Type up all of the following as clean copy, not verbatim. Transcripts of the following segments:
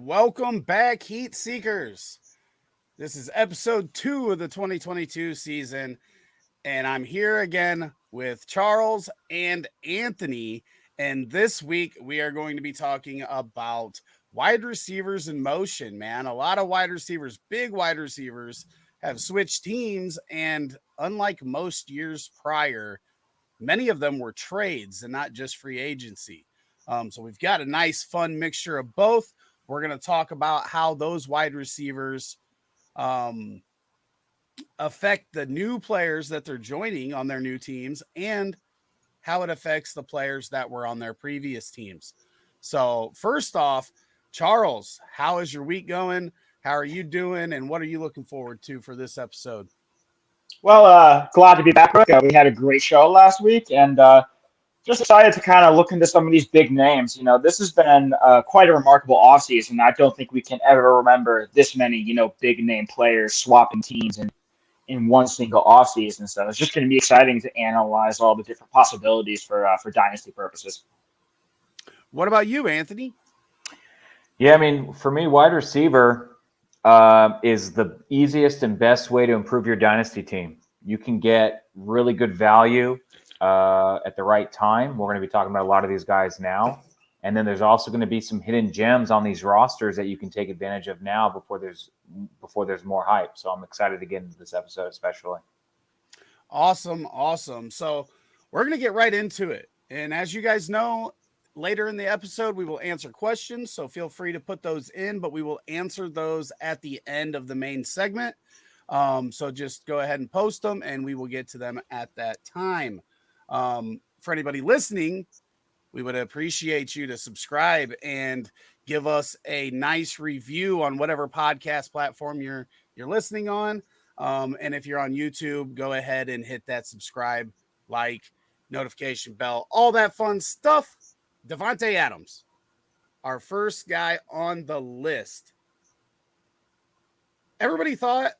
Welcome back, Heat Seekers. This is episode 2 of the 2022 season, and I'm here again with Charles and Anthony. And this week, we are going to be talking about wide receivers in motion, man. A lot of wide receivers, big wide receivers, have switched teams, and unlike most years prior, many of them were trades and not just free agency. So we've got a nice, fun mixture of both. We're going to talk about how those wide receivers affect the new players that they're joining on their new teams and how it affects the players that were on their previous teams. So first off, Charles, how is your week going? How are you doing? And what are you looking forward to for this episode? Well, glad to be back, Rick. We had a great show last week, and just excited to kind of look into some of these big names. This has been quite a remarkable offseason. I don't think we can ever remember this many, big name players swapping teams in one single offseason. So it's just going to be exciting to analyze all the different possibilities for dynasty purposes. What about you, Anthony? Yeah, I mean, for me, wide receiver is the easiest and best way to improve your dynasty team. You can get really good value at the right time. We're going to be talking about a lot of these guys now. And then there's also going to be some hidden gems on these rosters that you can take advantage of now before there's more hype. So I'm excited to get into this episode, especially. Awesome. So we're going to get right into it. And as you guys know, later in the episode, we will answer questions. So feel free to put those in, but we will answer those at the end of the main segment. So just go ahead and post them and we will get to them at that time. For anybody listening, we would appreciate you to subscribe and give us a nice review on whatever podcast platform you're listening on. And if you're on YouTube, go ahead and hit that subscribe, like, notification bell, all that fun stuff. Devonte Adams, our first guy on the list. Everybody thought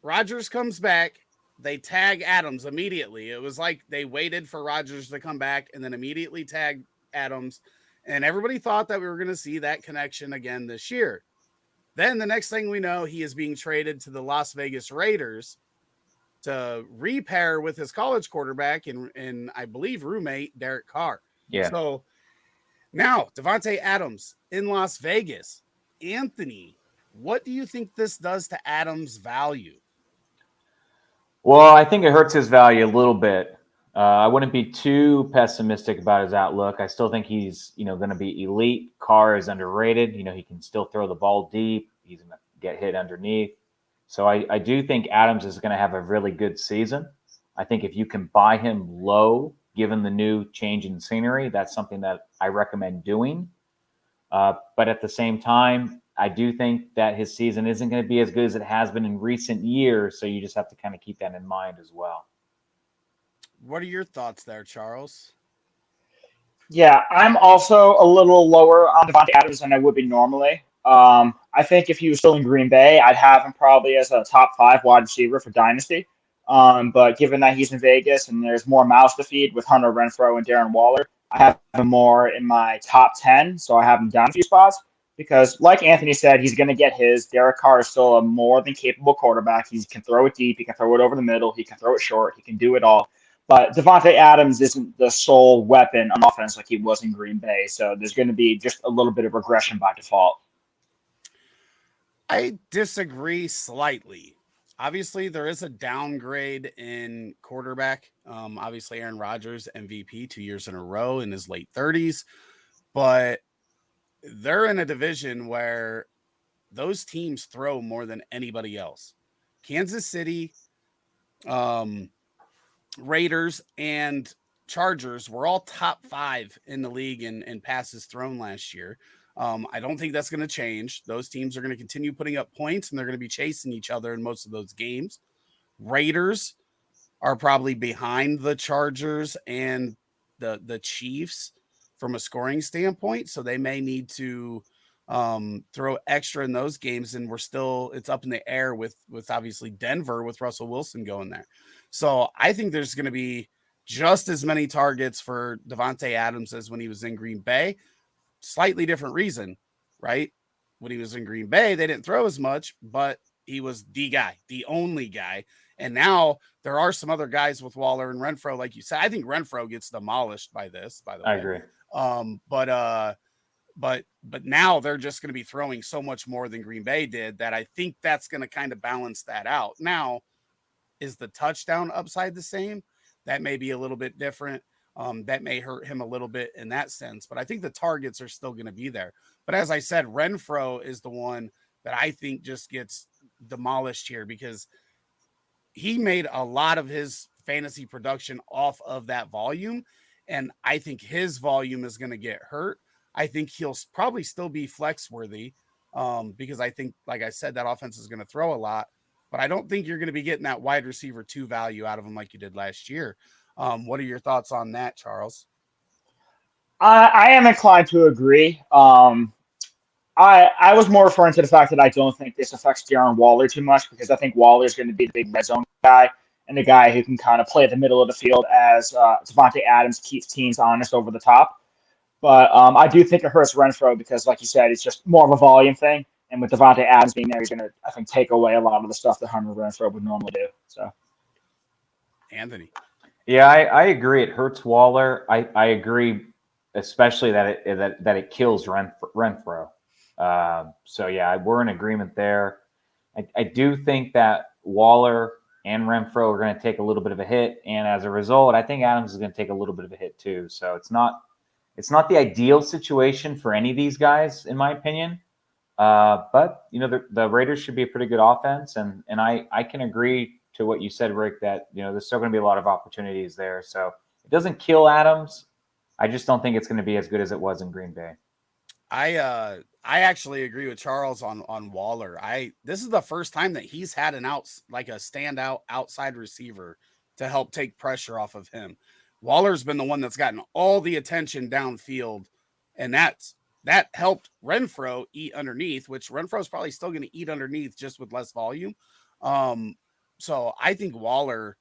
Rodgers comes back, they tag Adams immediately. It was like they waited for Rodgers to come back and then immediately tagged Adams. And everybody thought that we were going to see that connection again this year. Then the next thing we know, he is being traded to the Las Vegas Raiders to repair with his college quarterback and I believe roommate Derek Carr. Yeah. So now Devonte Adams in Las Vegas. Anthony, what do you think this does to Adams' value? Well, I think it hurts his value a little bit. I wouldn't be too pessimistic about his outlook. I still think he's, going to be elite. Carr is underrated. He can still throw the ball deep. He's going to get hit underneath. So I do think Adams is going to have a really good season. I think if you can buy him low, given the new change in scenery, that's something that I recommend doing. But at the same time, I do think that his season isn't going to be as good as it has been in recent years. So you just have to kind of keep that in mind as well. What are your thoughts there, Charles? Yeah, I'm also a little lower on Davante Adams than I would be normally. I think if he was still in Green Bay, I'd have him probably as a top 5 wide receiver for Dynasty. But given that he's in Vegas and there's more mouths to feed with Hunter Renfrow and Darren Waller, I have him more in my top 10, so I have him down a few spots. Because, like Anthony said, he's going to get his. Derek Carr is still a more than capable quarterback. He can throw it deep. He can throw it over the middle. He can throw it short. He can do it all. But Davante Adams isn't the sole weapon on offense like he was in Green Bay. So there's going to be just a little bit of regression by default. I disagree slightly. Obviously, there is a downgrade in quarterback. Obviously, Aaron Rodgers, MVP 2 years in a row in his late 30s. But they're in a division where those teams throw more than anybody else. Kansas City, Raiders, and Chargers were all top 5 in the league in passes thrown last year. I don't think that's going to change. Those teams are going to continue putting up points, and they're going to be chasing each other in most of those games. Raiders are probably behind the Chargers and the Chiefs from a scoring standpoint, so they may need to throw extra in those games, and it's up in the air with obviously Denver with Russell Wilson going there. So I think there's going to be just as many targets for Devonte Adams as when he was in Green Bay. Slightly different reason, right? when he was in Green Bay, they didn't throw as much, but he was the guy, the only guy. And now there are some other guys with Waller and Renfro, like you said. I think Renfro gets demolished by this, by the way. I agree. But now they're just going to be throwing so much more than Green Bay did that I think that's going to kind of balance that out. Now, is the touchdown upside the same? That may be a little bit different. That may hurt him a little bit in that sense, but I think the targets are still going to be there. But as I said, Renfro is the one that I think just gets demolished here because he made a lot of his fantasy production off of that volume. And I think his volume is going to get hurt. I think he'll probably still be flex worthy because I think, like I said, that offense is going to throw a lot, but I don't think you're going to be getting that wide receiver 2 value out of him like you did last year. What are your thoughts on that, Charles? I am inclined to agree. I was more referring to the fact that I don't think this affects Darren Waller too much because I think Waller is going to be the big red zone guy and the guy who can kind of play at the middle of the field as Devonte Adams keeps teams honest over the top. But I do think it hurts Renfro because, like you said, it's just more of a volume thing. And with Devonte Adams being there, he's going to, I think, take away a lot of the stuff that Hunter Renfro would normally do. So, Anthony. Yeah, I agree. It hurts Waller. I agree, especially that it kills Renfro. So yeah, we're in agreement there. I do think that Waller and Renfro are going to take a little bit of a hit, and as a result, I think Adams is going to take a little bit of a hit too. So it's not the ideal situation for any of these guys, in my opinion. But the Raiders should be a pretty good offense, and I can agree to what you said, Rick, that there's still going to be a lot of opportunities there. So it doesn't kill Adams. I just don't think it's going to be as good as it was in Green Bay. I actually agree with Charles on Waller. This is the first time that he's had a standout outside receiver to help take pressure off of him. Waller's been the one that's gotten all the attention downfield, and that helped Renfro eat underneath, which Renfro's probably still going to eat underneath just with less volume. So I think Waller,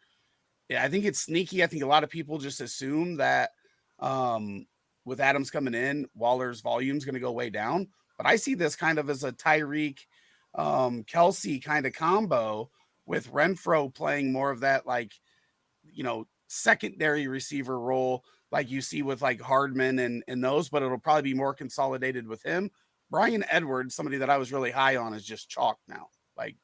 I think it's sneaky. I think a lot of people just assume that with Adams coming in, Waller's volume is going to go way down. But I see this kind of as a Tyreek Kelsey kind of combo with Renfro playing more of that, secondary receiver role like you see with like Hardman and those, but it'll probably be more consolidated with him. Bryan Edwards, somebody that I was really high on, is just chalk now. Like,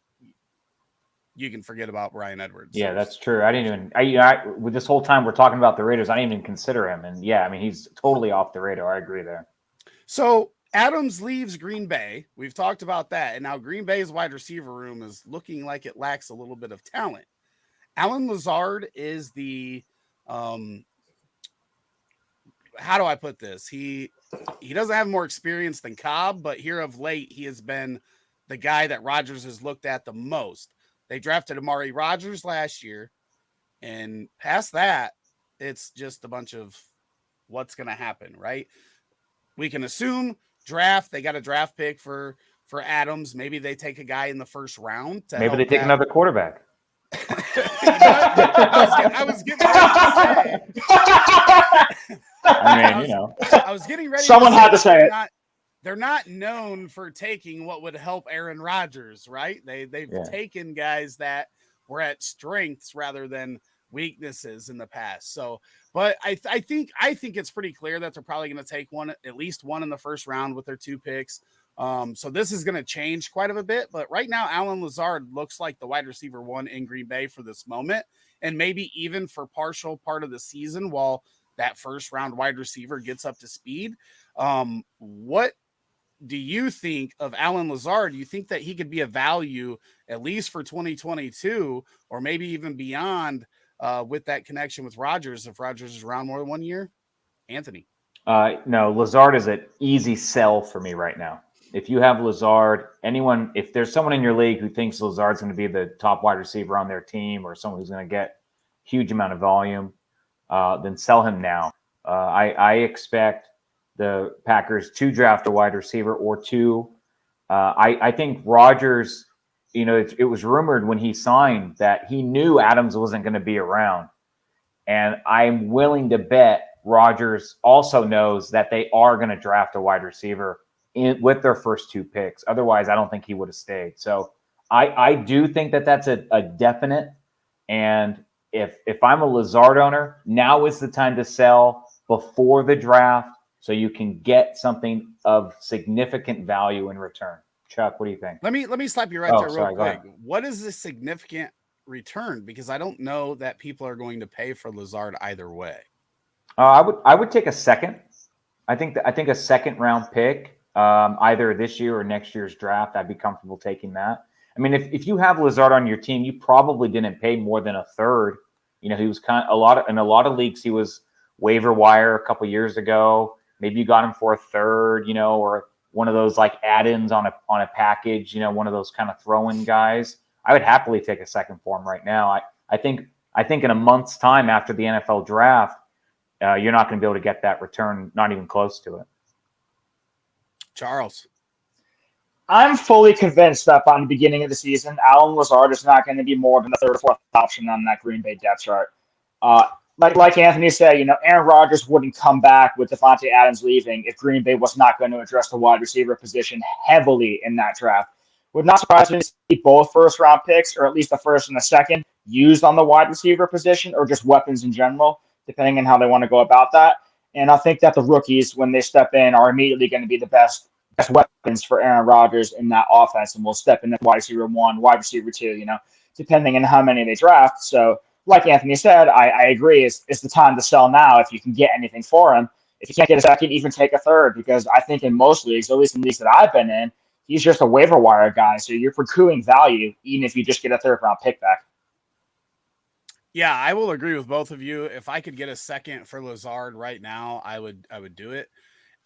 you can forget about Bryan Edwards. Yeah, that's true. I didn't even. With this whole time we're talking about the Raiders, I didn't even consider him. And yeah, I mean, he's totally off the radar. I agree there. So Adams leaves Green Bay. We've talked about that, and now Green Bay's wide receiver room is looking like it lacks a little bit of talent. Allen Lazard is the how do I put this? He doesn't have more experience than Cobb, but here of late he has been the guy that Rodgers has looked at the most. They drafted Amari Rodgers last year, and past that, it's just a bunch of what's going to happen, right? We can assume draft. They got a draft pick for Adams. Maybe they take a guy in the first round. Maybe they take another quarterback. I was getting ready to say. I was getting ready. Someone had to say it. They're not known for taking what would help Aaron Rodgers, right? They've taken guys that were at strengths rather than weaknesses in the past. So, but I think it's pretty clear that they're probably going to take at least one in the first round with their 2 picks. So this is going to change quite a bit, but right now, Allen Lazard looks like the wide receiver 1 in Green Bay for this moment, and maybe even for partial part of the season while that first round wide receiver gets up to speed. What do you think of Allen Lazard? Do you think that he could be a value at least for 2022 or maybe even beyond with that connection with Rodgers if Rodgers is around more than 1 year? Anthony? No, Lazard is an easy sell for me right now. If you have Lazard, if there's someone in your league who thinks Lazard's going to be the top wide receiver on their team or someone who's going to get a huge amount of volume, then sell him now. I expect the Packers to draft a wide receiver or 2. I think Rodgers, it was rumored when he signed that he knew Adams wasn't going to be around. And I'm willing to bet Rodgers also knows that they are going to draft a wide receiver with their first 2 picks. Otherwise, I don't think he would have stayed. So I do think that that's a definite. And if I'm a Lazard owner, now is the time to sell before the draft so you can get something of significant value in return. Chuck, what do you think? Let me slap you right there real Sorry, quick. What is the significant return? Because I don't know that people are going to pay for Lazard either way. I would take a second. I think a second round pick, either this year or next year's draft. I'd be comfortable taking that. I mean, if you have Lazard on your team, you probably didn't pay more than a third. You know, he was in a lot of leagues. He was waiver wire a couple years ago. Maybe you got him for a third, you know, or one of those like add-ins on a package. You know, one of those kind of throw-in guys. I would happily take a second for him right now. I think in a month's time after the NFL draft, you're not going to be able to get that return, not even close to it. Charles. I'm fully convinced that by the beginning of the season, Allen Lazard is not going to be more than the third or fourth option on that Green Bay depth chart. Like Anthony said, you know, Aaron Rodgers wouldn't come back with Devonte Adams leaving if Green Bay was not going to address the wide receiver position heavily in that draft. Would not surprise me to see both first-round picks, or at least the first and the second, used on the wide receiver position, or just weapons in general, depending on how they want to go about that. And I think that the rookies, when they step in, are immediately going to be the best weapons for Aaron Rodgers in that offense, and will step in at wide receiver 1, wide receiver 2, you know, depending on how many they draft. So, like Anthony said, I agree. It's the time to sell now if you can get anything for him. If you can't get a second, even take a third, because I think in most leagues, at least in leagues that I've been in, he's just a waiver wire guy. So you're accruing value even if you just get a third-round pick back. Yeah, I will agree with both of you. If I could get a second for Lazard right now, I would do it.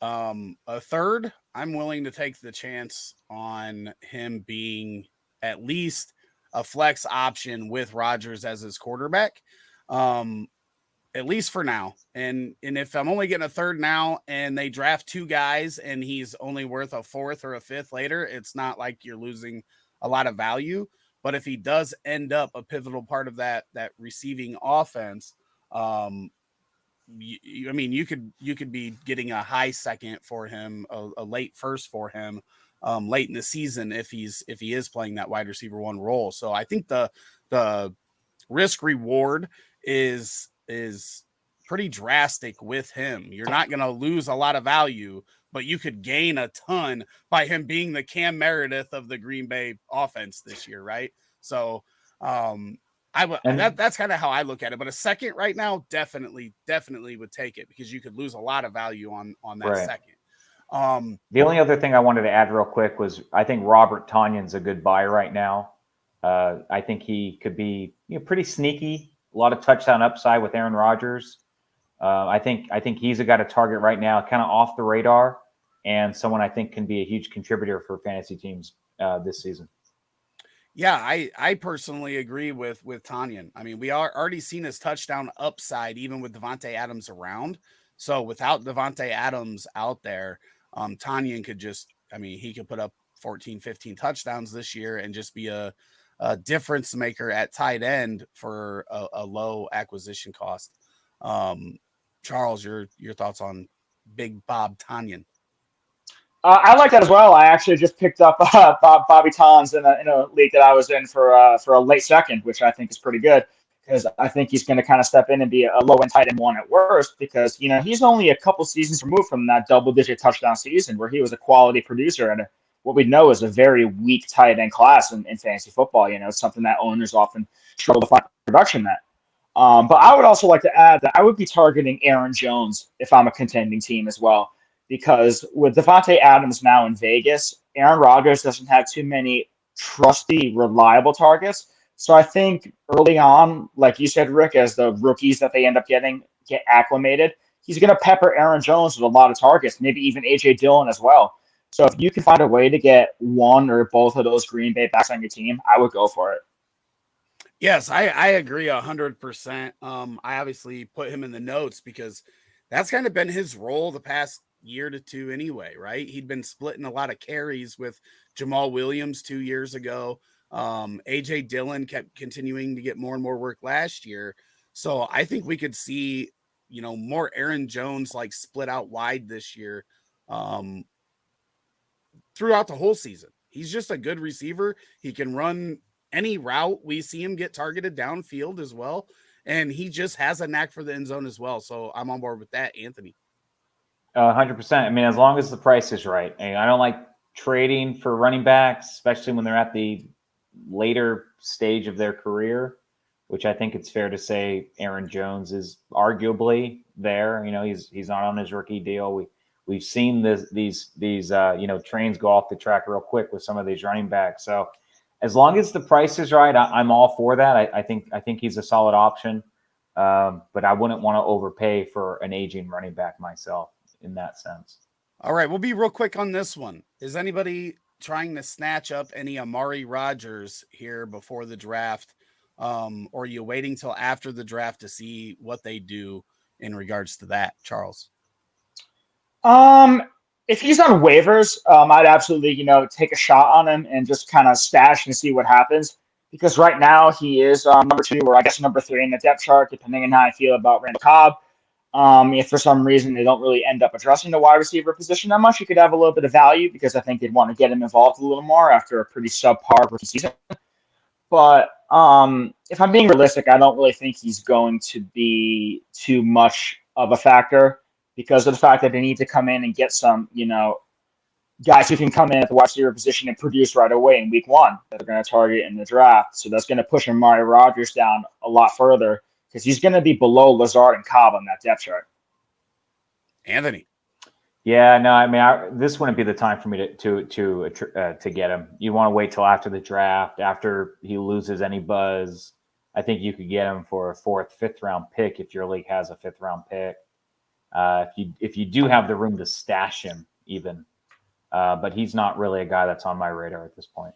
A third, I'm willing to take the chance on him being at least a flex option with Rodgers as his quarterback, at least for now. And if I'm only getting a third now and they draft 2 guys and he's only worth a fourth or a fifth later, it's not like you're losing a lot of value. But if he does end up a pivotal part of that receiving offense, you could be getting a high second for him, a late first for him, late in the season if he is playing that wide receiver 1 role. So I think the risk reward is pretty drastic with him. You're not going to lose a lot of value, but you could gain a ton by him being the Cam Meredith of the Green Bay offense this year, right? So that's kind of how I look at it. But a second right now, definitely would take it, because you could lose a lot of value on that Right. second. The only other thing I wanted to add real quick was I think Robert Tanyan's a good buy right now. I think he could be pretty sneaky, a lot of touchdown upside with Aaron Rodgers. I think he's a guy to target right now, kind of off the radar, and someone I think can be a huge contributor for fantasy teams this season. Yeah, I personally agree with Tanyan. I mean, we are already seen his touchdown upside even with Davante Adams around. So without Davante Adams out there, Tanyan could he could put up 14, 15 touchdowns this year and just be a difference maker at tight end for a low acquisition cost. Charles, your thoughts on Big Bob Tanyan? I like that as well. I actually just picked up Bobby Tons in a league that I was in for a late second, which I think is pretty good, because I think he's going to kind of step in and be a low-end tight end 1 at worst, because he's only a couple seasons removed from that double-digit touchdown season where he was a quality producer and what we know is a very weak tight end class in fantasy football. It's something that owners often struggle to find production at. But I would also like to add that I would be targeting Aaron Jones if I'm a contending team as well, because with Devonte Adams now in Vegas, Aaron Rodgers doesn't have too many trusty, reliable targets. So I think early on, like you said, Rick, as the rookies that they end up get acclimated, he's going to pepper Aaron Jones with a lot of targets, maybe even A.J. Dillon as well. So if you can find a way to get one or both of those Green Bay backs on your team, I would go for it. Yes, I agree 100%. I obviously put him in the notes because that's kind of been his role the past year to 2 anyway, right? He'd been splitting a lot of carries with Jamal Williams 2 years ago. AJ Dillon kept continuing to get more and more work last year. So I think we could see, more Aaron Jones like split out wide this year. throughout the whole season. He's just a good receiver. He can run any route. We see him get targeted downfield as well. And he just has a knack for the end zone as well. So I'm on board with that, Anthony. 100%. I mean, as long as the price is right. And I don't like trading for running backs, especially when they're at the later stage of their career, which I think it's fair to say Aaron Jones is arguably there. You know, he's not on his rookie deal. We've seen these trains go off the track real quick with some of these running backs. So as long as the price is right, I'm all for that. I think he's a solid option, but I wouldn't want to overpay for an aging running back myself in that sense. All right, we'll be real quick on this one. Is anybody trying to snatch up any Amari Rodgers here before the draft, or are you waiting till after the draft to see what they do in regards to that, Charles? If he's on waivers, I'd absolutely, take a shot on him and just kind of stash and see what happens. Because right now he is number 2 or I guess number 3 in the depth chart, depending on how I feel about Randall Cobb. If for some reason they don't really end up addressing the wide receiver position that much, you could have a little bit of value because I think they'd want to get him involved a little more after a pretty subpar rookie season. But if I'm being realistic, I don't really think he's going to be too much of a factor because of the fact that they need to come in and get some, guys who can come in at the wide receiver position and produce right away in week 1 that they're going to target in the draft. So that's going to push Amari Rodgers down a lot further because he's going to be below Lazard and Cobb on that depth chart. Anthony. Yeah, no, I mean, this wouldn't be the time for me to get him. You want to wait till after the draft, after he loses any buzz. I think you could get him for a 4th, 5th round pick if your league has a 5th round pick. If you do have the room to stash him, even, but he's not really a guy that's on my radar at this point.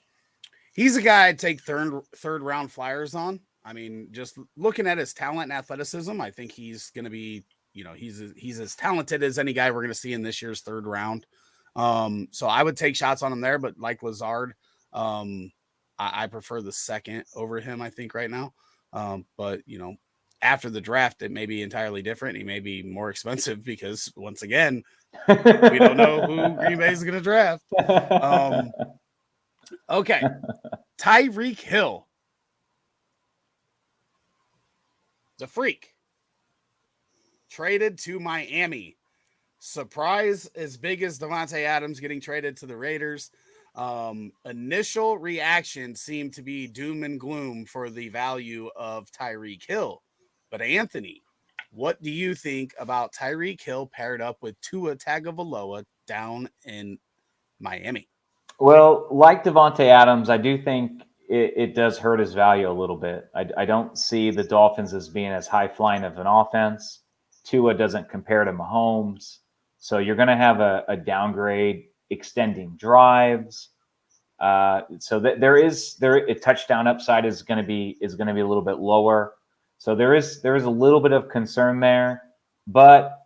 He's a guy I'd take third round flyers on. I mean, just looking at his talent and athleticism, I think he's going to be, he's as talented as any guy we're going to see in this year's 3rd round. So I would take shots on him there, but like Lazard, I prefer the 2nd over him, I think right now. But after the draft, it may be entirely different. He may be more expensive because once again, we don't know who Green Bay is going to draft. Okay. Tyreek Hill. The freak. Traded to Miami. Surprise as big as Devonte Adams getting traded to the Raiders. Initial reaction seemed to be doom and gloom for the value of Tyreek Hill. But Anthony, what do you think about Tyreek Hill paired up with Tua Tagovailoa down in Miami? Well, like Devonte Adams, I do think it does hurt his value a little bit. I don't see the Dolphins as being as high-flying of an offense. Tua doesn't compare to Mahomes. So you're going to have a downgrade extending drives. So that touchdown upside is going to be a little bit lower. So there is a little bit of concern there. But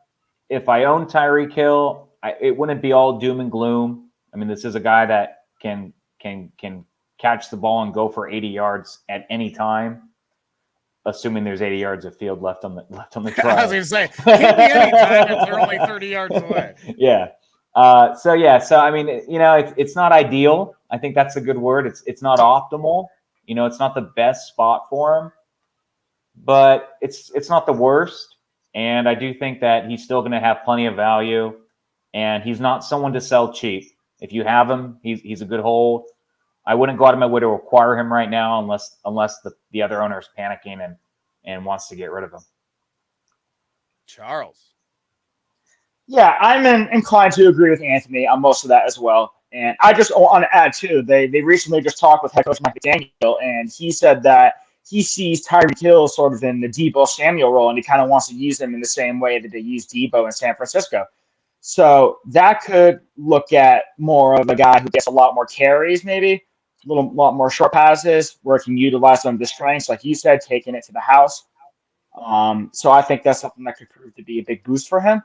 if I own Tyreek Hill, it wouldn't be all doom and gloom. I mean, this is a guy that can catch the ball and go for 80 yards at any time, assuming there's 80 yards of field left on the drive. I was going to say, can't be any time if they're only 30 yards away. Yeah. So I mean, it's not ideal. I think that's a good word. It's not optimal. It's not the best spot for him, but it's not the worst. And I do think that he's still going to have plenty of value, and he's not someone to sell cheap. If you have him, he's a good hold. I wouldn't go out of my way to acquire him right now unless the other owner is panicking and wants to get rid of him. Charles. Yeah, I'm inclined to agree with Anthony on most of that as well. And I just want to add, too, they recently just talked with head coach Mike McDaniel, and he said that he sees Tyreek Hill sort of in the Deebo Samuel role, and he kind of wants to use him in the same way that they used Deebo in San Francisco. So that could look at more of a guy who gets a lot more carries, maybe, a lot more short passes, where he can utilize some of the strengths, like you said, taking it to the house. So I think that's something that could prove to be a big boost for him.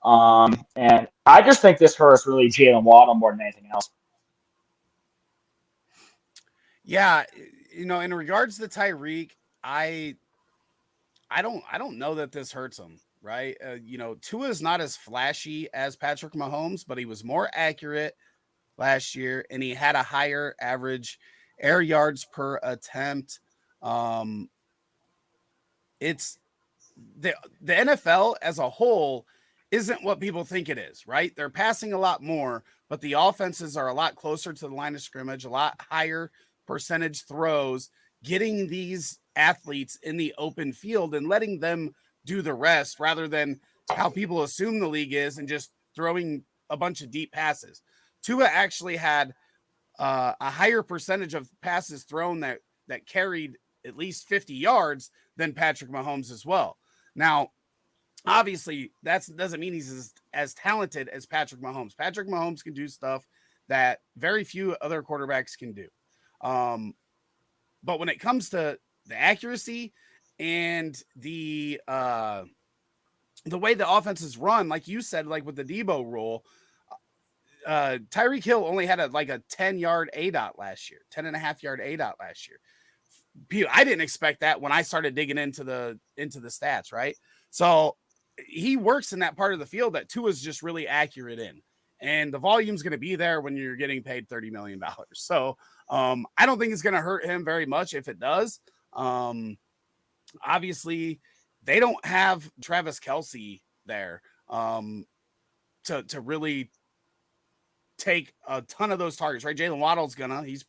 And I just think this hurts really Jalen Waddle more than anything else. Yeah, in regards to Tyreek, I don't know that this hurts him, right? Tua is not as flashy as Patrick Mahomes, but he was more accurate last year, and he had a higher average air yards per attempt. It's the NFL as a whole isn't what people think it is, right? They're passing a lot more, but the offenses are a lot closer to the line of scrimmage, a lot higher percentage throws, getting these athletes in the open field and letting them do the rest rather than how people assume the league is and just throwing a bunch of deep passes. Tua actually had a higher percentage of passes thrown that carried at least 50 yards than Patrick Mahomes as well. Now, obviously, that doesn't mean he's as talented as Patrick Mahomes. Patrick Mahomes can do stuff that very few other quarterbacks can do. But when it comes to the accuracy and the way the offense is run, like you said, like with the Debo rule, Tyreek Hill only had a 10-yard ADOT last year, 10.5-yard ADOT last year. I didn't expect that when I started digging into the stats, right? So he works in that part of the field that Tua is just really accurate in, and the volume's going to be there when you're getting paid $30 million. So I don't think it's going to hurt him very much if it does. Obviously, they don't have Travis Kelce there to really take a ton of those targets, right? Jalen Waddle's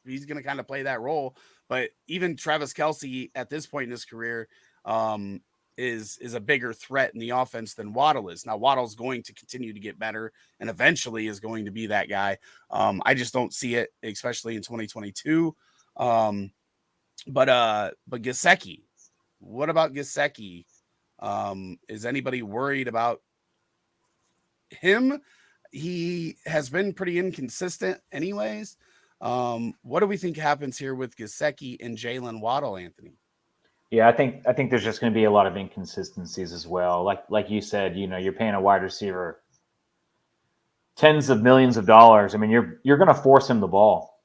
he's gonna kind of play that role, but even Travis Kelce at this point in his career is a bigger threat in the offense than Waddle is. Now Waddle's going to continue to get better and eventually is going to be that guy. I just don't see it, especially in 2022. But Gesicki, what about Gesicki? Is anybody worried about him? He has been pretty inconsistent anyways. What do we think happens here with Gesicki and Jalen Waddle, Anthony? Yeah, I think there's just going to be a lot of inconsistencies as well. Like you said, you're paying a wide receiver tens of millions of dollars. I mean, you're going to force him the ball.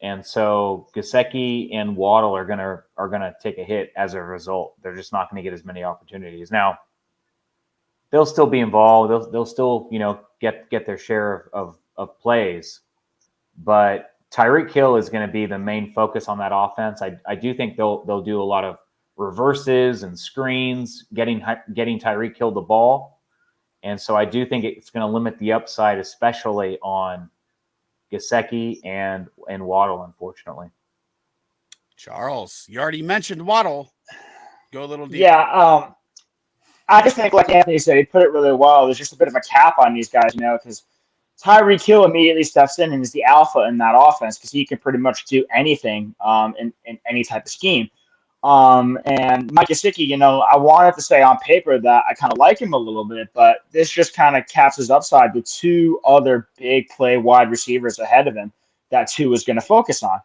And so Gesicki and Waddle are gonna take a hit as a result. They're just not going to get as many opportunities. Now, they'll still be involved. They'll still, get their share of plays. But Tyreek Hill is going to be the main focus on that offense. I do think they'll do a lot of reverses and screens, getting Tyreek Hill the ball. And so I do think it's going to limit the upside, especially on Gesicki and Waddle, unfortunately. Charles, you already mentioned Waddle. Go a little deeper. Yeah, I just think, like Anthony said, he put it really well. There's just a bit of a cap on these guys, because Tyreek Hill immediately steps in and is the alpha in that offense because he can pretty much do anything in any type of scheme. And Mike Gesicki, I wanted to say on paper that I kind of like him a little bit, but this just kind of caps his upside with two other big play wide receivers ahead of him that Tua is going to focus on.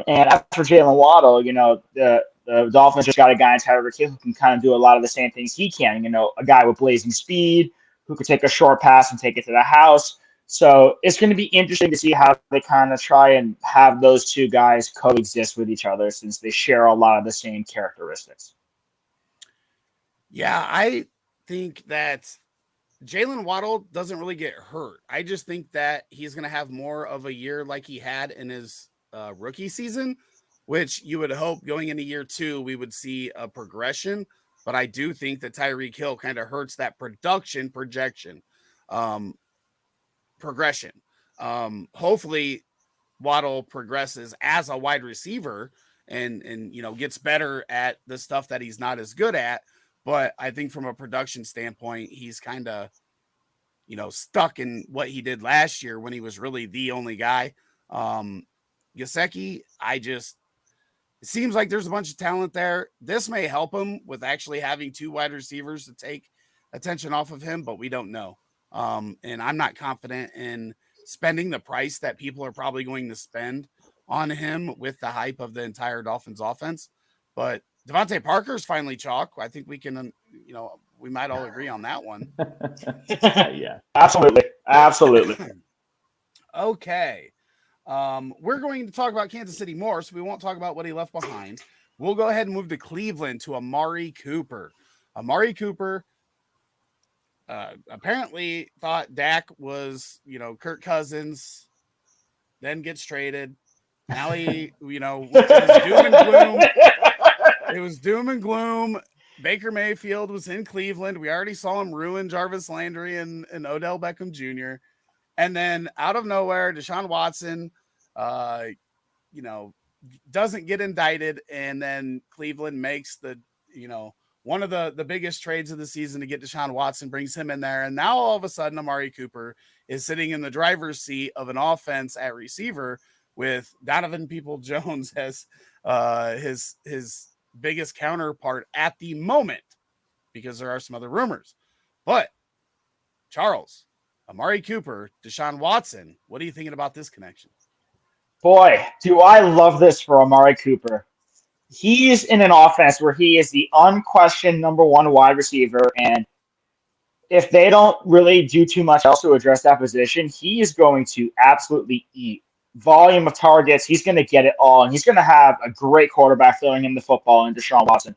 And as for Jalen Waddle, the Dolphins just got a guy in Tyreek Hill who can kind of do a lot of the same things he can. A guy with blazing speed who could take a short pass and take it to the house. So it's going to be interesting to see how they kind of try and have those two guys coexist with each other since they share a lot of the same characteristics. Yeah, I think that Jalen Waddle doesn't really get hurt. I just think that he's going to have more of a year like he had in his rookie season, which you would hope going into year 2, we would see a progression. But I do think that Tyreek Hill kind of hurts that progression. Hopefully Waddle progresses as a wide receiver and gets better at the stuff that he's not as good at. But I think from a production standpoint, he's kind of, stuck in what he did last year when he was really the only guy. Gesicki, it seems like there's a bunch of talent there. This may help him with actually having two wide receivers to take attention off of him, but we don't know. And I'm not confident in spending the price that people are probably going to spend on him with the hype of the entire Dolphins offense. But Devontae Parker's finally chalk. I think we can, we might all agree on that one. Yeah, absolutely. Okay. We're going to talk about Kansas City more, so we won't talk about what he left behind. We'll go ahead and move to Cleveland to Amari Cooper. Amari Cooper apparently thought Dak was, Kirk Cousins then gets traded. Now he, it was doom and gloom. It was doom and gloom. Baker Mayfield was in Cleveland. We already saw him ruin Jarvis Landry and Odell Beckham Jr. And then out of nowhere, Deshaun Watson, doesn't get indicted. And then Cleveland makes one of the biggest trades of the season to get Deshaun Watson, brings him in there. And now all of a sudden, Amari Cooper is sitting in the driver's seat of an offense at receiver with Donovan Peoples-Jones as his biggest counterpart at the moment, because there are some other rumors. But Charles, Amari Cooper, Deshaun Watson, what are you thinking about this connection? Boy, do I love this for Amari Cooper. He's in an offense where he is the unquestioned number one wide receiver, and if they don't really do too much else to address that position, he is going to absolutely eat. Volume of targets, he's going to get it all, and he's going to have a great quarterback throwing him the football in Deshaun Watson.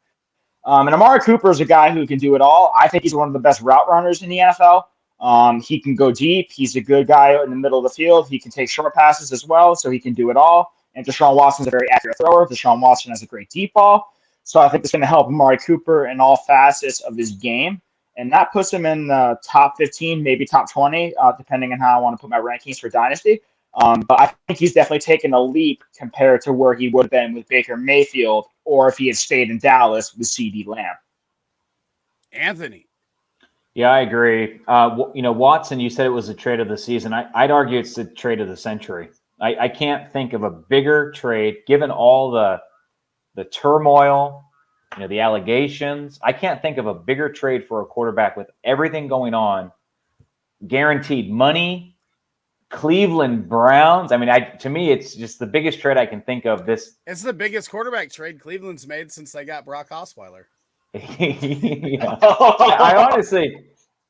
And Amari Cooper is a guy who can do it all. I think he's one of the best route runners in the NFL. He can go deep. He's a good guy in the middle of the field. He can take short passes as well, so he can do it all. And Deshaun Watson's a very accurate thrower. Deshaun Watson has a great deep ball. So I think it's going to help Amari Cooper in all facets of his game. And that puts him in the top 15, maybe top 20, depending on how I want to put my rankings for Dynasty. But I think he's definitely taken a leap compared to where he would have been with Baker Mayfield, or if he had stayed in Dallas with CeeDee Lamb. Anthony. Yeah, I agree. Watson, you said it was a trade of the season. I'd argue it's the trade of the century. I can't think of a bigger trade, given all the turmoil, the allegations. I can't think of a bigger trade for a quarterback with everything going on, guaranteed money, Cleveland Browns. I mean, to me, it's just the biggest trade I can think of. It's the biggest quarterback trade Cleveland's made since they got Brock Osweiler.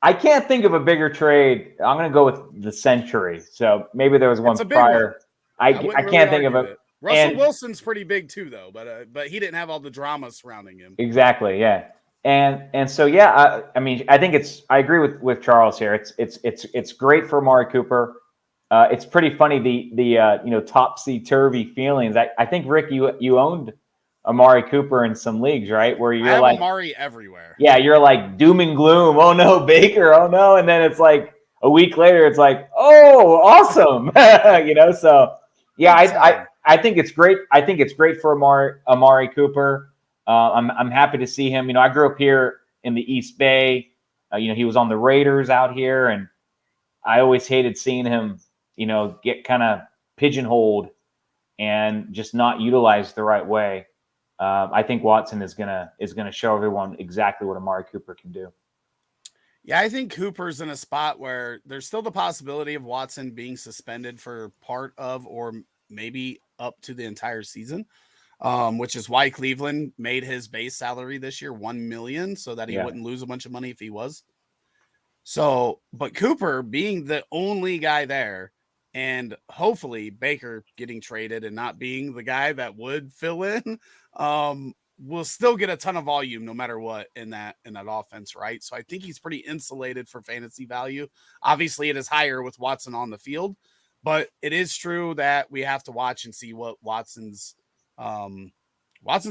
I can't think of a bigger trade. I'm going to go with the century. So maybe there was one prior. I can't think of it. Russell Wilson's pretty big too, though, but he didn't have all the drama surrounding him. Exactly. Yeah. And so, yeah, I think I agree with Charles here. It's great for Amari Cooper. It's pretty funny, the topsy-turvy feelings. I think, Rick, you owned Amari Cooper in some leagues, right? Where you're like Amari everywhere. Yeah, you're like doom and gloom. Oh no, Baker. Oh no, and then it's like a week later, it's like, oh, awesome. So yeah, I think it's great. I think it's great for Amari Cooper. I'm happy to see him. I grew up here in the East Bay. He was on the Raiders out here, and I always hated seeing him, get kind of pigeonholed and just not utilized the right way. I think Watson is gonna show everyone exactly what Amari Cooper can do. Yeah, I think Cooper's in a spot where there's still the possibility of Watson being suspended for part of, or maybe up to the entire season, which is why Cleveland made his base salary this year $1 million, so that he wouldn't lose a bunch of money if he was. So, but Cooper being the only guy there, and hopefully Baker getting traded and not being the guy that would fill in, will still get a ton of volume no matter what in that offense, right? So I think he's pretty insulated for fantasy value. Obviously, it is higher with Watson on the field, but it is true that we have to watch and see what Watson's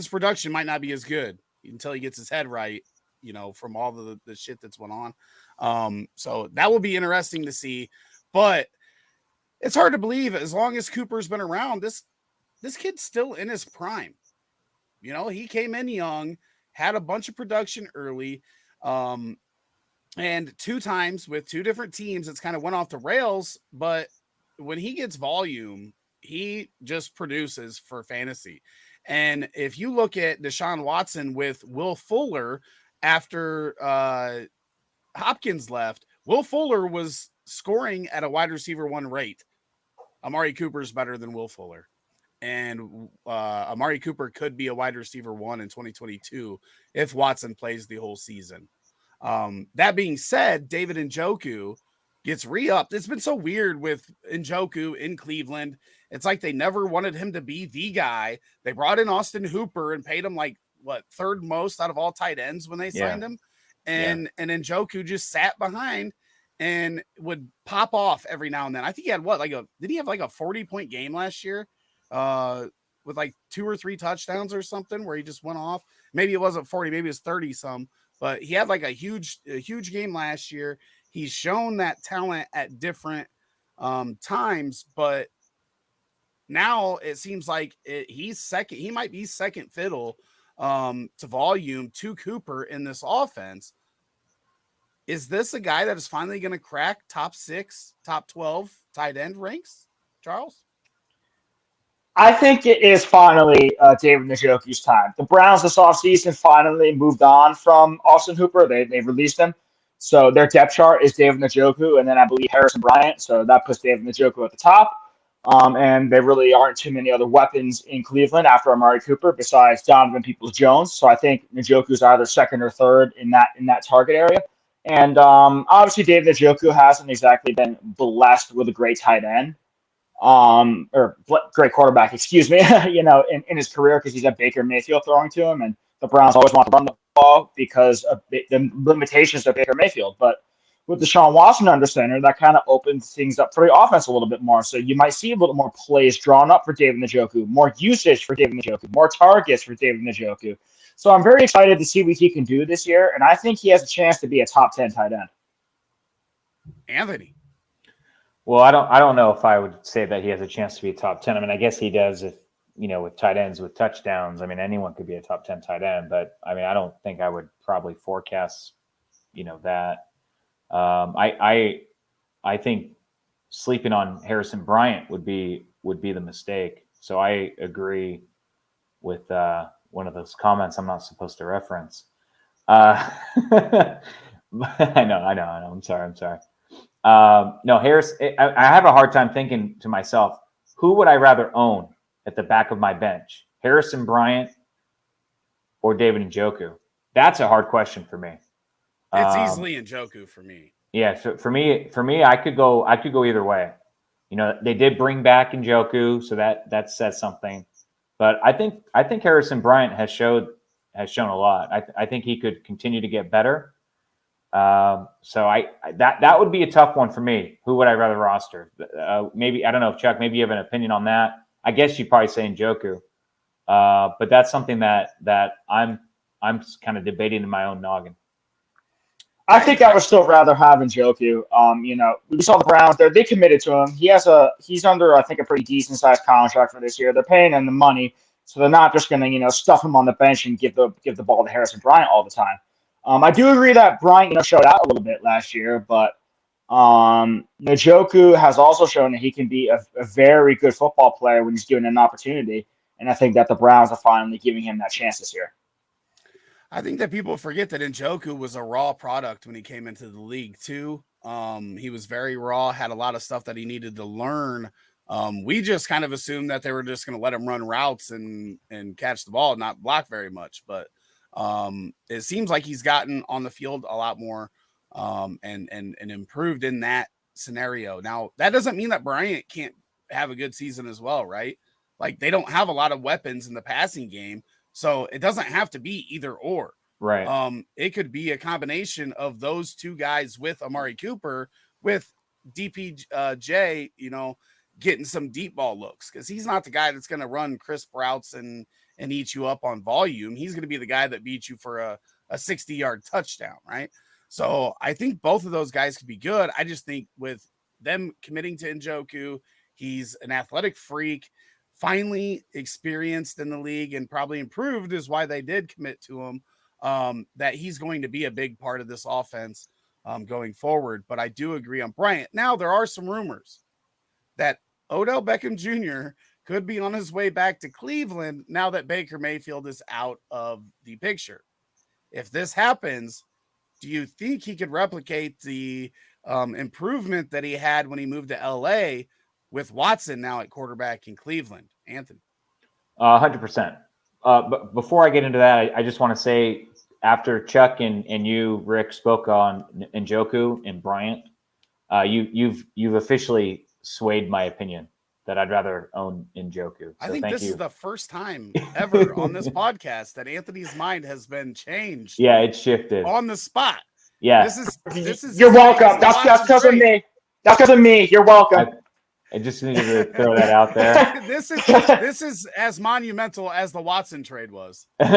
production might not be as good until he gets his head right, from all the shit that's went on. So that will be interesting to see, but it's hard to believe as long as Cooper's been around, this kid's still in his prime. He came in young, had a bunch of production early, and 2 times with 2 different teams, it's kind of went off the rails. But when he gets volume, he just produces for fantasy. And if you look at Deshaun Watson with Will Fuller after Hopkins left, Will Fuller was scoring at a wide receiver 1 rate. Amari Cooper's better than Will Fuller. And Amari Cooper could be a wide receiver 1 in 2022 if Watson plays the whole season. That being said, David Njoku gets re-upped. It's been so weird with Njoku in Cleveland. It's like they never wanted him to be the guy. They brought in Austin Hooper and paid him third most out of all tight ends when they signed him. And Njoku just sat behind. and would pop off every now and then. I think he had did he have like a 40-point game last year? With like 2 or 3 touchdowns or something where he just went off. Maybe it wasn't 40, maybe it was 30 some, but he had like a huge game last year. He's shown that talent at different times, but now it seems like he's second. He might be second fiddle to volume to Cooper in this offense. Is this a guy that is finally going to crack top 6, top 12 tight end ranks, Charles? I think it is finally David Njoku's time. The Browns this offseason finally moved on from Austin Hooper. They released him. So their depth chart is David Njoku, and then I believe Harrison Bryant. So that puts David Njoku at the top. And there really aren't too many other weapons in Cleveland after Amari Cooper besides Donovan Peoples-Jones. So I think Njoku's either second or third in that target area. And obviously David Njoku hasn't exactly been blessed with a great tight end. Or great quarterback, excuse me, in his career, because he's had Baker Mayfield throwing to him, and the Browns always want to run the ball because of the limitations of Baker Mayfield. But with Deshaun Watson under center, that kind of opens things up for the offense a little bit more. So you might see a little more plays drawn up for David Njoku, more usage for David Njoku, more targets for David Njoku. So I'm very excited to see what he can do this year, and I think he has a chance to be a top 10 tight end. Anthony. Well, I don't know if I would say that he has a chance to be a top 10. I mean, I guess he does if, with tight ends with touchdowns. I mean, anyone could be a top 10 tight end, but I mean, I don't think I would probably forecast, that. I think sleeping on Harrison Bryant would be the mistake. So I agree with one of those comments I'm not supposed to reference. I know. I'm sorry. No, Harris, I have a hard time thinking to myself, who would I rather own at the back of my bench? Harrison Bryant or David Njoku? That's a hard question for me. It's easily Njoku for me. Yeah, for me, I could go either way. They did bring back Njoku, so that says something. But I think Harrison Bryant has shown a lot. I think he could continue to get better. So that would be a tough one for me. Who would I rather roster? Maybe, I don't know if Chuck, maybe you have an opinion on that. I guess you'd probably say Njoku. But that's something that I'm kind of debating in my own noggin. I think I would still rather have Njoku. We saw the Browns there. They committed to him. He's under, I think, a pretty decent sized contract for this year. They're paying him the money, so they're not just going to, stuff him on the bench and give the ball to Harrison Bryant all the time. I do agree that Bryant, showed out a little bit last year, but Njoku has also shown that he can be a very good football player when he's given an opportunity. And I think that the Browns are finally giving him that chance this year. I think that people forget that Njoku was a raw product when he came into the league too. He was very raw, had a lot of stuff that he needed to learn. We just kind of assumed that they were just going to let him run routes and catch the ball, not block very much. But it seems like he's gotten on the field a lot more and improved in that scenario. Now, that doesn't mean that Bryant can't have a good season as well, right? Like, they don't have a lot of weapons in the passing game, so it doesn't have to be either or. Right. It could be a combination of those two guys with Amari Cooper, with DPJ, getting some deep ball looks, because he's not the guy that's going to run crisp routes and eat you up on volume. He's going to be the guy that beats you for a 60-yard touchdown, right? So I think both of those guys could be good. I just think with them committing to Njoku, he's an athletic freak, finally experienced in the league and probably improved is why they did commit to him, that he's going to be a big part of this offense going forward. But I do agree on Bryant. Now, there are some rumors that Odell Beckham Jr. could be on his way back to Cleveland now that Baker Mayfield is out of the picture. If this happens, do you think he could replicate the improvement that he had when he moved to LA with Watson now at quarterback in Cleveland? Anthony. 100%. But before I get into that, I just want to say, after Chuck and you, Rick, spoke on Njoku and Bryant, you've officially swayed my opinion that I'd rather own Njoku. So I think this is the first time ever on this podcast that Anthony's mind has been changed. Yeah, it's shifted on the spot. Yeah. This is You're as big welcome. as the That's Watson because of trade. me. That's because of me. You're welcome. I just needed to throw that out there. This is as monumental as the Watson trade was. What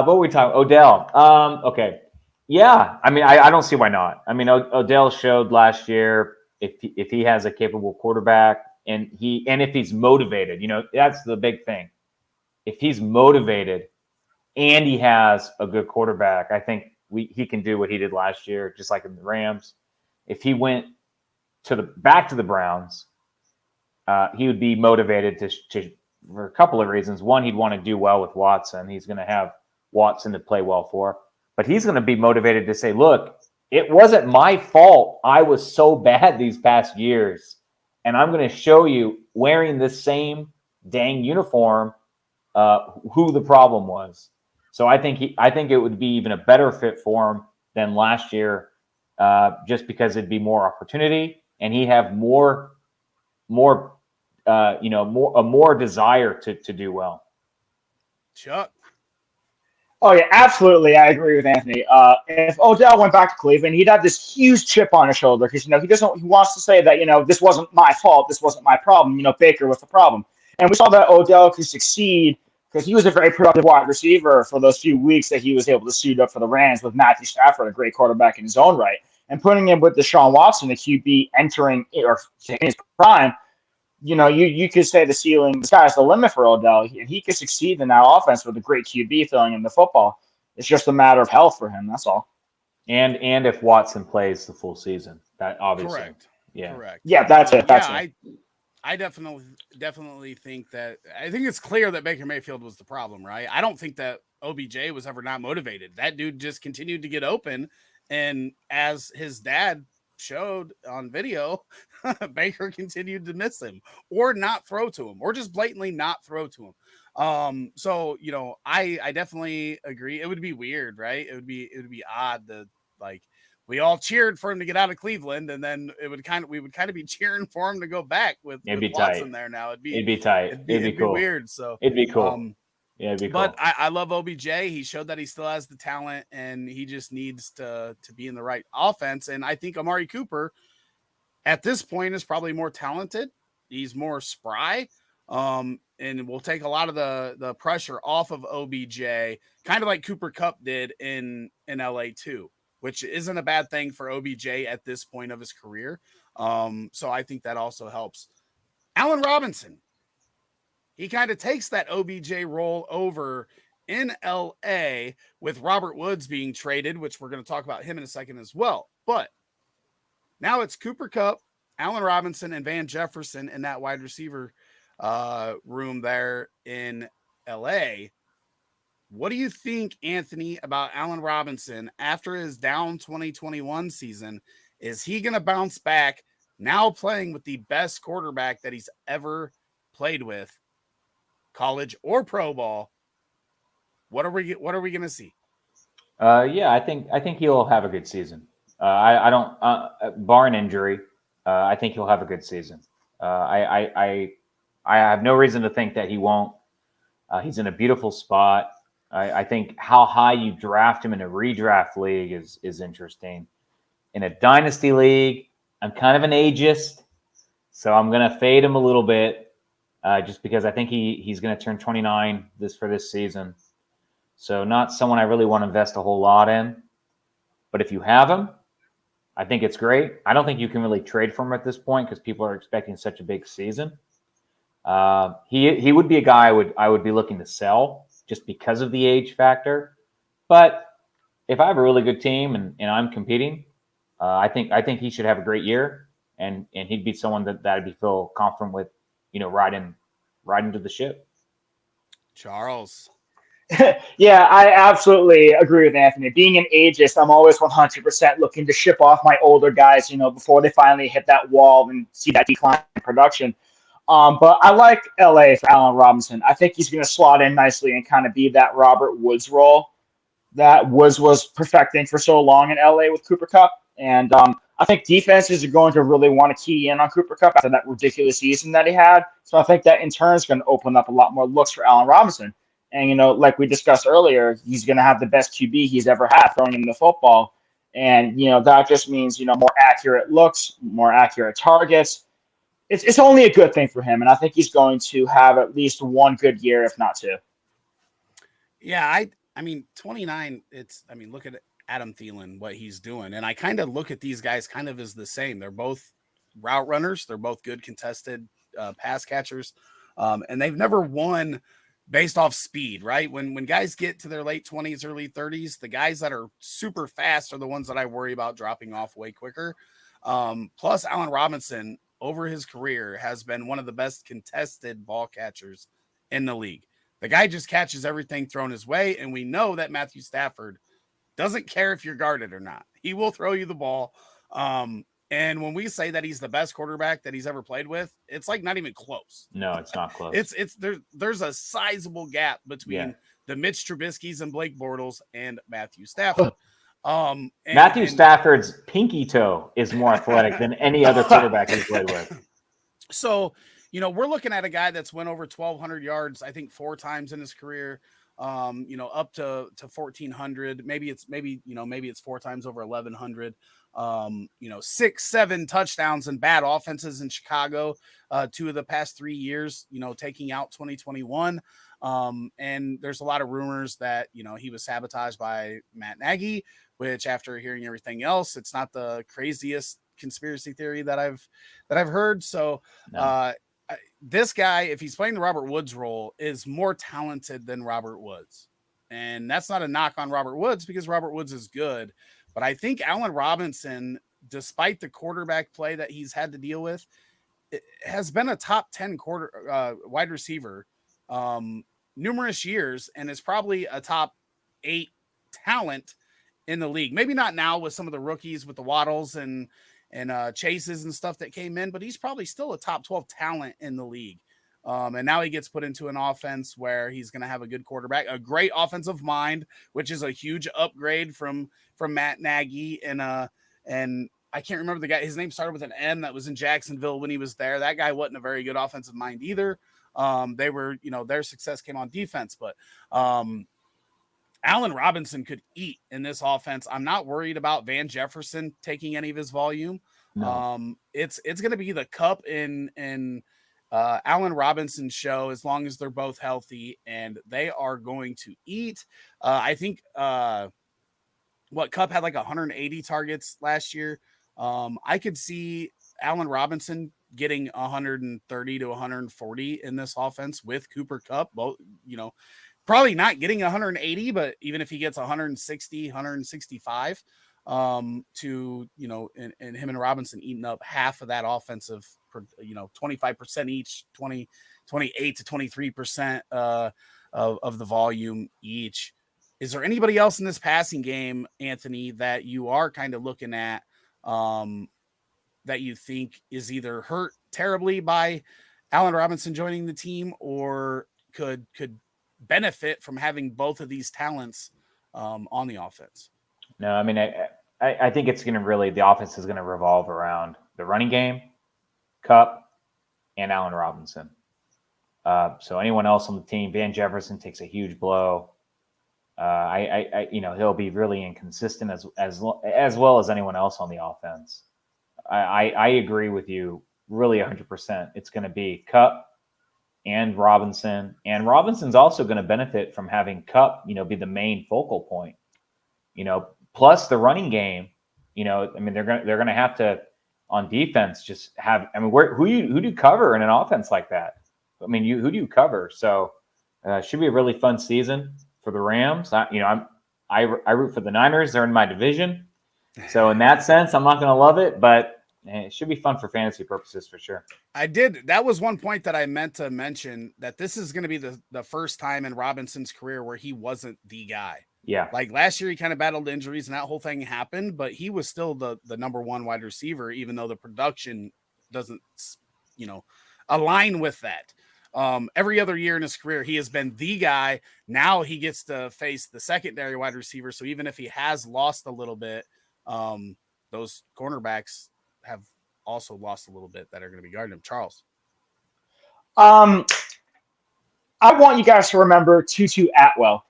were we talking? Odell. Okay. Yeah. I mean, I don't see why not. I mean, Odell showed last year if he has a capable quarterback and if he's motivated, that's the big thing. If he's motivated and he has a good quarterback, I think he can do what he did last year, just like in the Rams. If he went back to the Browns, he would be motivated to for a couple of reasons. One, he'd want to do well with Watson. He's going to have Watson to play well for, but he's going to be motivated to say, look, it wasn't my fault. I was so bad these past years, and I'm going to show you wearing this same dang uniform who the problem was. So I think it would be even a better fit for him than last year, just because it'd be more opportunity and he'd have more desire to do well. Chuck. Oh yeah, absolutely. I agree with Anthony. If Odell went back to Cleveland, he'd have this huge chip on his shoulder because he wants to say that this wasn't my fault, this wasn't my problem. Baker was the problem, and we saw that Odell could succeed because he was a very productive wide receiver for those few weeks that he was able to suit up for the Rams with Matthew Stafford, a great quarterback in his own right, and putting him with Deshaun Watson, the QB entering or in his prime. You could say the sky's the limit for Odell, and he could succeed in that offense with a great QB throwing him the football. It's just a matter of health for him. That's all. And if Watson plays the full season, that obviously. Correct. Yeah. Correct. Yeah, that's it. That's it. I definitely think that I think it's clear that Baker Mayfield was the problem, right? I don't think that OBJ was ever not motivated. That dude just continued to get open, and as his dad showed on video, Baker continued to miss him or not throw to him or just blatantly not throw to him. So I definitely agree. It would be weird, right? It would be odd that we all cheered for him to get out of Cleveland, and then we would kind of be cheering for him to go back with Watson tight. There now. It'd be tight. It'd be cool. Weird. So it'd be cool. Yeah, it'd be cool. But I love OBJ. He showed that he still has the talent, and he just needs to be in the right offense. And I think Amari Cooper at this point is probably more talented. He's more spry. And will take a lot of the pressure off of OBJ, kind of like Cooper Kupp did in LA too, which isn't a bad thing for OBJ at this point of his career. So I think that also helps. Allen Robinson, he kind of takes that OBJ role over in LA with Robert Woods being traded, which we're going to talk about him in a second as well. But now it's Cooper Kupp, Allen Robinson, and Van Jefferson in that wide receiver room there in LA. What do you think, Anthony, about Allen Robinson after his down 2021 season? Is he going to bounce back now playing with the best quarterback that he's ever played with, college or pro ball? What are we going to see? Yeah, I think he'll have a good season. I don't barring injury, I think he'll have a good season. I have no reason to think that he won't. He's in a beautiful spot. I think how high you draft him in a redraft league is interesting. In a dynasty league, I'm kind of an ageist, so I'm going to fade him a little bit, just because I think he's going to turn 29 for this season. So not someone I really want to invest a whole lot in. But if you have him, I think it's great. I don't think you can really trade for him at this point because people are expecting such a big season. He would be a guy I would be looking to sell just because of the age factor. But if I have a really good team and I'm competing, I think he should have a great year, and he'd be someone that I'd feel confident with, riding to the ship. Charles. Yeah, I absolutely agree with Anthony. Being an ageist, I'm always 100% looking to ship off my older guys, before they finally hit that wall and see that decline in production. But I like LA for Allen Robinson. I think he's going to slot in nicely and kind of be that Robert Woods role that Woods was perfecting for so long in LA with Cooper Kupp. And I think defenses are going to really want to key in on Cooper Kupp after that ridiculous season that he had. So I think that in turn is going to open up a lot more looks for Allen Robinson. And, like we discussed earlier, he's going to have the best QB he's ever had throwing him the football. And, that just means, more accurate looks, more accurate targets. It's only a good thing for him. And I think he's going to have at least one good year, if not two. Yeah, I mean, 29, look at Adam Thielen, what he's doing. And I kind of look at these guys kind of as the same. They're both route runners. They're both good contested pass catchers. And they've never won based off speed, right? When guys get to their late 20s, early 30s, the guys that are super fast are the ones that I worry about dropping off way quicker. Plus, Allen Robinson, over his career, has been one of the best contested ball catchers in the league. The guy just catches everything thrown his way, and we know that Matthew Stafford doesn't care if you're guarded or not. He will throw you the ball. And when we say that he's the best quarterback that he's ever played with, it's like not even close. No, it's not close. It's there's a sizable gap between the Mitch Trubisky's and Blake Bortles and Matthew Stafford. Matthew Stafford's pinky toe is more athletic than any other quarterback he's played with. So, we're looking at a guy that's went over 1,200 yards, I think 4 times in his career. Up to 1,400. Maybe it's 4 times over 1,100. 6-7 touchdowns and bad offenses in Chicago 2 of the past 3 years, taking out 2021. And there's a lot of rumors that, he was sabotaged by Matt Nagy, which after hearing everything else, it's not the craziest conspiracy theory that I've heard. So, no. This guy, if he's playing the Robert Woods role, is more talented than Robert Woods. And that's not a knock on Robert Woods because Robert Woods is good. But I think Allen Robinson, despite the quarterback play that he's had to deal with, has been a top 10 wide receiver numerous years and is probably a top 8 talent in the league. Maybe not now with some of the rookies with the Waddles and chases and stuff that came in, but he's probably still a top 12 talent in the league. And now he gets put into an offense where he's going to have a good quarterback, a great offensive mind, which is a huge upgrade from Matt Nagy. And I can't remember the guy. His name started with an M that was in Jacksonville when he was there. That guy wasn't a very good offensive mind either. They were, their success came on defense, but Allen Robinson could eat in this offense. I'm not worried about Van Jefferson taking any of his volume. No. It's going to be the Cup in Allen Robinson's show as long as they're both healthy, and they are going to eat. I think Cup had like 180 targets last year. I could see Allen Robinson getting 130 to 140 in this offense with Cooper Kupp. Both, probably not getting 180, but even if he gets 160, 165, and him and Robinson eating up half of that offensive, 25% each, 28 to 23% of the volume each. Is there anybody else in this passing game, Anthony, that you are kind of looking at that you think is either hurt terribly by Allen Robinson joining the team or could benefit from having both of these talents on the offense? No, I mean, I think it's going to really, the offense is going to revolve around the running game, Kupp, and Allen Robinson. So anyone else on the team, Van Jefferson takes a huge blow. He'll be really inconsistent as well as anyone else on the offense. I agree with you really 100%. It's going to be Kupp and Robinson, and Robinson's also going to benefit from having Kupp, be the main focal point, plus the running game. They're going to have to on defense just have. Who do you cover in an offense like that? Who do you cover? So it should be a really fun season for the Rams. I root for the Niners. They're in my division, so in that sense, I'm not going to love it, but it should be fun for fantasy purposes for sure. That was one point that I meant to mention, that this is going to be the first time in Robinson's career where he wasn't the guy. Yeah. Like last year, he kind of battled injuries and that whole thing happened, but he was still the number one wide receiver, even though the production doesn't, align with that. Every other year in his career, he has been the guy. Now he gets to face the secondary wide receiver. So even if he has lost a little bit, those cornerbacks have also lost a little bit that are going to be guarding him. Charles. I want you guys to remember Tutu Atwell.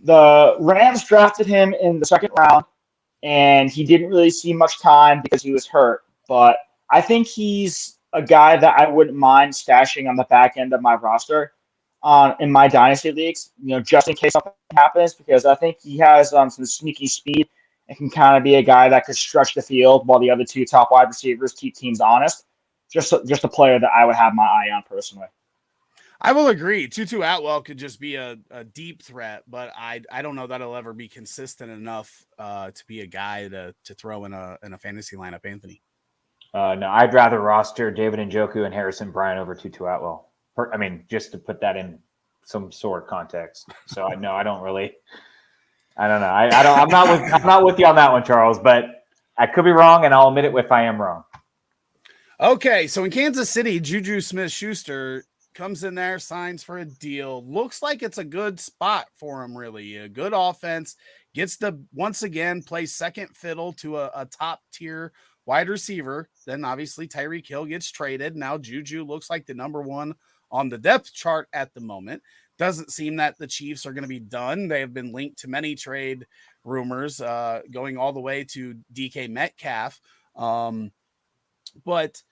The Rams drafted him in the second round, and he didn't really see much time because he was hurt. But I think he's a guy that I wouldn't mind stashing on the back end of my roster in my dynasty leagues, just in case something happens, because I think he has some sneaky speed and can kind of be a guy that could stretch the field while the other two top wide receivers keep teams honest. Just a player that I would have my eye on personally. I will agree. Tutu Atwell could just be a deep threat, but I don't know that he'll ever be consistent enough to be a guy to throw in a fantasy lineup, Anthony. No, I'd rather roster David Njoku and Harrison Bryant over Tutu Atwell. I mean, just to put that in some sort of context. So I don't really. I don't know. I'm not with you on that one, Charles. But I could be wrong, and I'll admit it if I am wrong. Okay, so in Kansas City, JuJu Smith-Schuster comes in there, signs for a deal. Looks like it's a good spot for him, really. A good offense. Gets to, once again, play second fiddle to a top-tier wide receiver. Then, obviously, Tyreek Hill gets traded. Now, JuJu looks like the number one on the depth chart at the moment. Doesn't seem that the Chiefs are going to be done. They have been linked to many trade rumors going all the way to DK Metcalf. But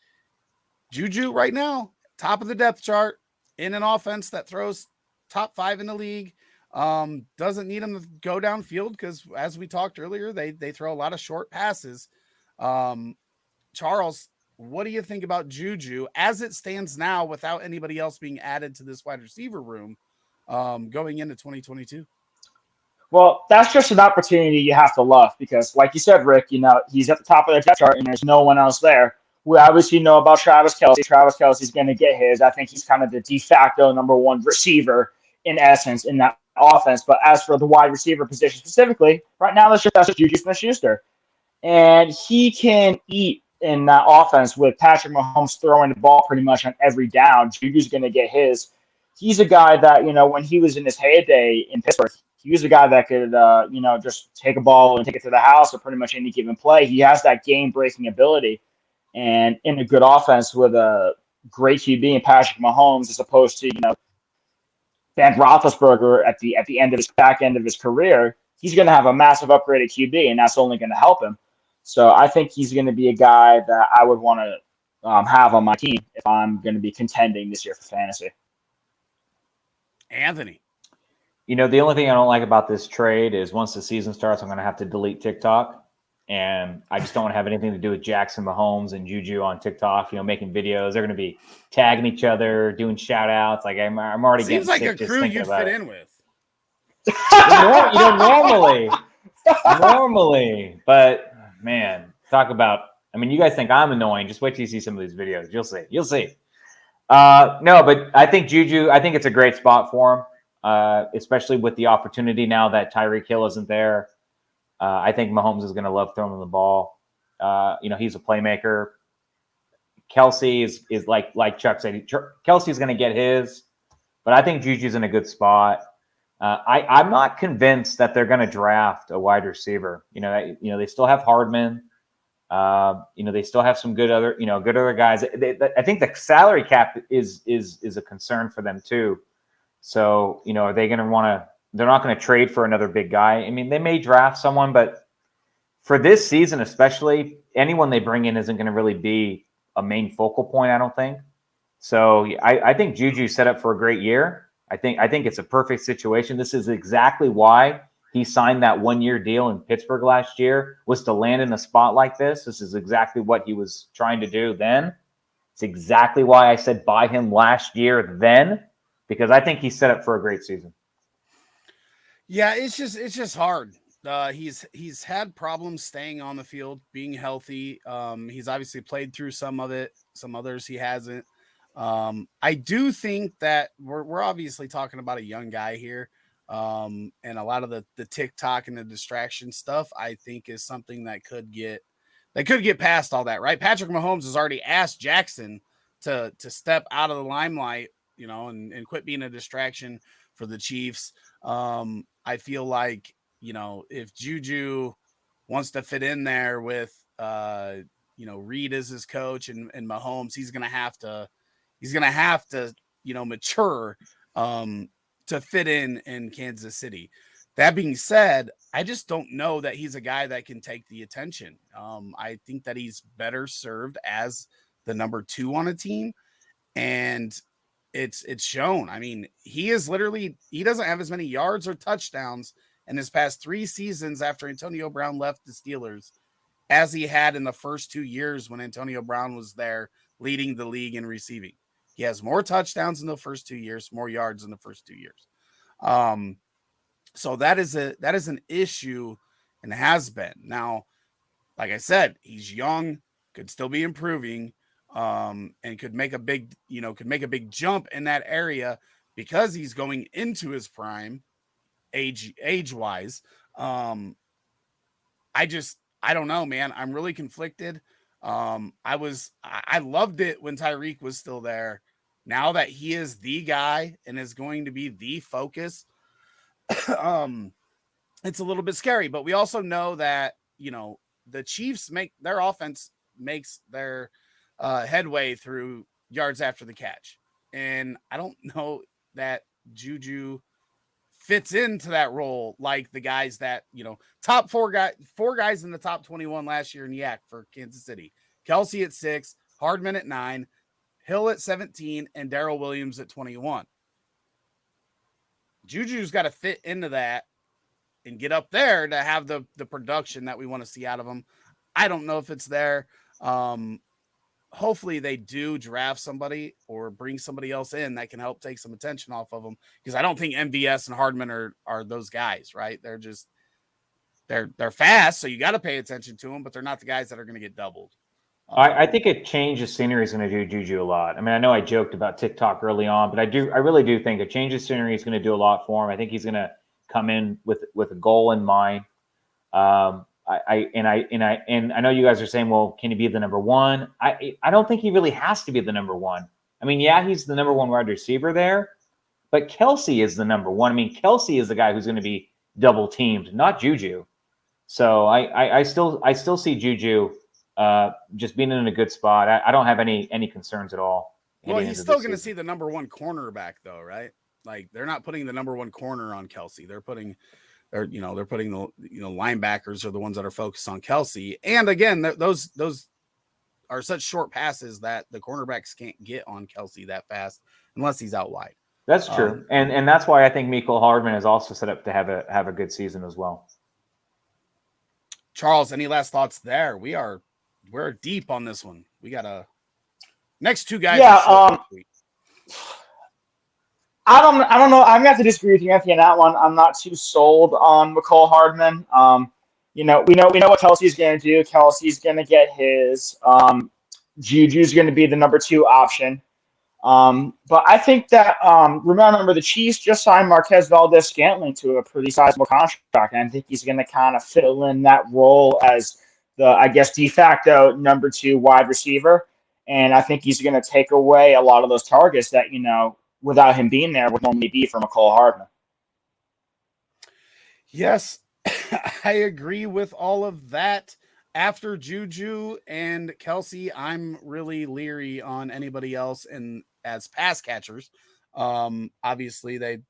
JuJu right now, top of the depth chart in an offense that throws top 5 in the league. Doesn't need him to go downfield because, as we talked earlier, they throw a lot of short passes. Charles, what do you think about JuJu as it stands now without anybody else being added to this wide receiver room going into 2022? Well, that's just an opportunity you have to love because, like you said, Rick, he's at the top of the depth chart and there's no one else there. We obviously know about Travis Kelce. Travis Kelce's going to get his. I think he's kind of the de facto number one receiver in essence in that offense. But as for the wide receiver position specifically, right now that's just JuJu Smith-Schuster. And he can eat in that offense with Patrick Mahomes throwing the ball pretty much on every down. JuJu's going to get his. He's a guy that, when he was in his heyday in Pittsburgh, he was a guy that could, just take a ball and take it to the house or pretty much any given play. He has that game-breaking ability. And in a good offense with a great QB and Patrick Mahomes, as opposed to Ben Roethlisberger at the end of his back end of his career, he's going to have a massive upgraded QB, and that's only going to help him. So I think he's going to be a guy that I would want to have on my team if I'm going to be contending this year for fantasy. Anthony. The only thing I don't like about this trade is once the season starts, I'm going to have to delete TikTok. And I just don't want to have anything to do with Jackson Mahomes and JuJu on TikTok, making videos. They're going to be tagging each other, doing shout outs. Like I'm already Seems getting like sick a crew you'd fit in with. Normally, but man, talk about, you guys think I'm annoying. Just wait till you see some of these videos. You'll see. No, but I think JuJu, I think it's a great spot for him, especially with the opportunity now that Tyreek Hill isn't there. I think Mahomes is going to love throwing the ball. He's a playmaker. Kelce is like Chuck said. Kelce's going to get his, but I think Juju's in a good spot. I'm not convinced that they're going to draft a wide receiver. They still have Hardman. They still have some good other guys. I think the salary cap is a concern for them too. So are they going to want to? They're not going to trade for another big guy. They may draft someone, but for this season especially, anyone they bring in isn't going to really be a main focal point, I don't think. So I think JuJu set up for a great year. I think it's a perfect situation. This is exactly why he signed that 1-year deal in Pittsburgh last year, was to land in a spot like this. This is exactly what he was trying to do then. It's exactly why I said buy him last year then, because I think he's set up for a great season. Yeah, it's just hard. He's had problems staying on the field, being healthy. He's obviously played through some of it, some others he hasn't. I do think that we're obviously talking about a young guy here. And a lot of the TikTok and the distraction stuff, I think, is something that could get past all that, right? Patrick Mahomes has already asked Jackson to step out of the limelight, and quit being a distraction for the Chiefs. I feel like, if JuJu wants to fit in there with, Reed as his coach and Mahomes, he's going to have to, mature to fit in Kansas City. That being said, I just don't know that he's a guy that can take the attention. I think that he's better served as the number 2 on a team, and it's shown. I mean, he doesn't have as many yards or touchdowns in his past 3 seasons after Antonio Brown left the Steelers as he had in the first 2 years when Antonio Brown was there leading the league in receiving. He has more touchdowns in the first 2 years, more yards in the first 2 years. So that is an issue and has been. Now, like I said, he's young, could still be improving, and could make a big jump in that area because he's going into his prime age wise. I don't know, man. I'm really conflicted. I loved it when Tyreek was still there. Now that he is the guy and is going to be the focus, it's a little bit scary, but we also know that, the Chiefs their offense makes their headway through yards after the catch. And I don't know that JuJu fits into that role like the guys that, top 4 guys in the top 21 last year in Yak for Kansas City. Kelsey at 6, Hardman at 9, Hill at 17, and Darrell Williams at 21. JuJu's got to fit into that and get up there to have the production that we want to see out of him. I don't know if it's there. Hopefully they do draft somebody or bring somebody else in that can help take some attention off of them, because I don't think MVS and Hardman are those guys, right? They're just they're fast, so you got to pay attention to them, but they're not the guys that are going to get doubled. I think a change of scenery is going to do JuJu a lot. I mean, I know I joked about TikTok early on, but I really do think a change of scenery is going to do a lot for him. I think he's going to come in with a goal in mind. I know you guys are saying, well, can he be the number 1? I don't think he really has to be the number 1. I mean, yeah, he's the number 1 wide receiver there, but Kelsey is the number 1. I mean, Kelsey is the guy who's going to be double teamed, not JuJu. So I still see JuJu just being in a good spot. I don't have any concerns at all. Well, he's still going to see the number 1 cornerback though, right? Like, they're not putting the number 1 corner on Kelsey. They're putting the linebackers are the ones that are focused on Kelsey. And again, those are such short passes that the cornerbacks can't get on Kelsey that fast unless he's out wide. That's true. And that's why I think Mecole Hardman is also set up to have a good season as well. Charles, any last thoughts there? We're deep on this one. We got next 2 guys. Yeah. I don't know. I'm going to have to disagree with you, Anthony, on that one. I'm not too sold on Mecole Hardman. We know what Kelsey's going to do. Kelsey's going to get his. JuJu's going to be the number 2 option. But I think that remember the Chiefs just signed Marquez Valdez-Scantling to a pretty sizable contract, and I think he's going to kind of fill in that role as the, I guess, de facto number 2 wide receiver. And I think he's going to take away a lot of those targets that, without him being there, would normally be for Mecole Hardman. Yes, I agree with all of that. After JuJu and Kelsey, I'm really leery on anybody else as pass catchers. Obviously, they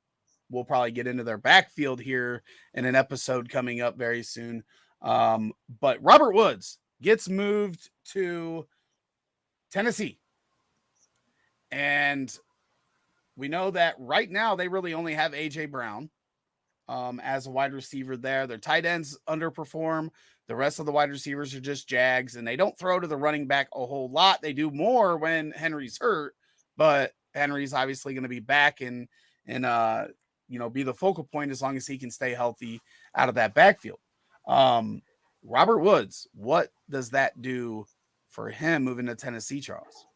will probably get into their backfield here in an episode coming up very soon. But Robert Woods gets moved to Tennessee. And we know that right now they really only have A.J. Brown as a wide receiver there. Their tight ends underperform. The rest of the wide receivers are just Jags, and they don't throw to the running back a whole lot. They do more when Henry's hurt, but Henry's obviously going to be back and be the focal point as long as he can stay healthy out of that backfield. Robert Woods, what does that do for him moving to Tennessee, Charles?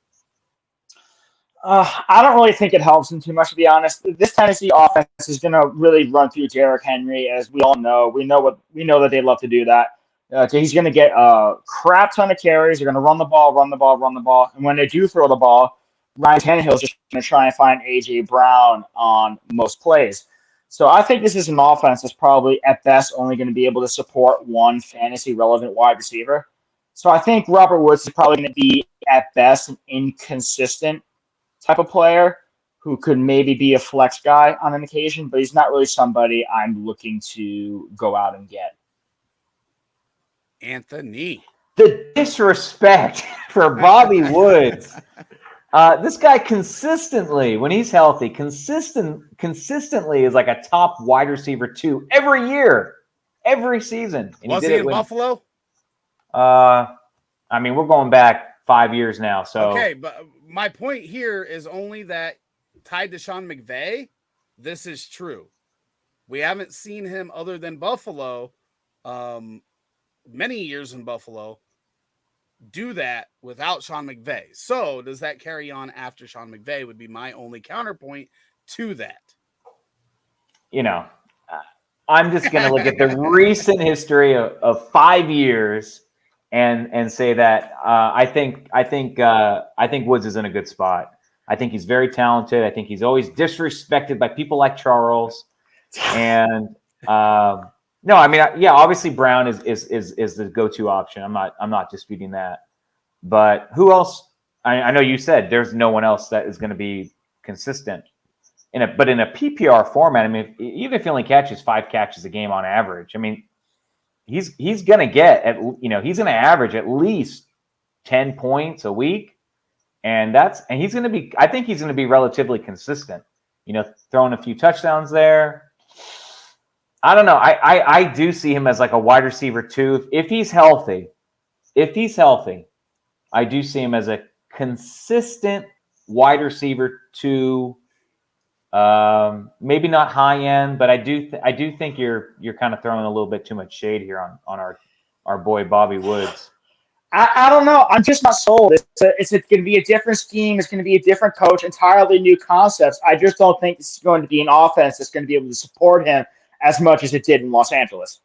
I don't really think it helps him too much, to be honest. This Tennessee offense is going to really run through Derrick Henry, as we all know. We know that they love to do that. So he's going to get a crap ton of carries. They're going to run the ball. And when they do throw the ball, Ryan Tannehill's just going to try and find A.J. Brown on most plays. So I think this is an offense that's probably at best only going to be able to support 1 fantasy-relevant wide receiver. So I think Robert Woods is probably going to be at best an inconsistent type of player who could maybe be a flex guy on an occasion, but he's not really somebody I'm looking to go out and get. Anthony. The disrespect for Bobby Woods. This guy consistently, when he's healthy, consistently is like a top wide receiver 2 every year, every season. And Was he in Buffalo? I mean, we're going back 5 years now. So okay, but my point here is only that tied to Sean McVay, this is true. We haven't seen him other than Buffalo, many years in Buffalo, do that without Sean McVay. So does that carry on after Sean McVay would be my only counterpoint to that. You know, I'm just going to look at the recent history of 5 years and say that I think Woods is in a good spot. I think he's very talented. I think he's always disrespected by people like Charles. And no, I mean, yeah, obviously Brown is the go-to option. I'm not disputing that. But who else? I know you said there's no one else that is going to be consistent. But in a PPR format, I mean, even if he only catches 5 catches a game on average, I mean, he's going to he's going to average at least 10 points a week. And he's going to be, I think he's going to be relatively consistent, throwing a few touchdowns there. I don't know. I do see him as like a wide receiver 2. If he's healthy, I do see him as a consistent wide receiver 2. Maybe not high end, but I do think you're kind of throwing a little bit too much shade here on our boy Bobby Woods. I don't know. I'm just not sold. It's going to be a different scheme. It's going to be a different coach, entirely new concepts. I just don't think this is going to be an offense that's going to be able to support him as much as it did in Los Angeles.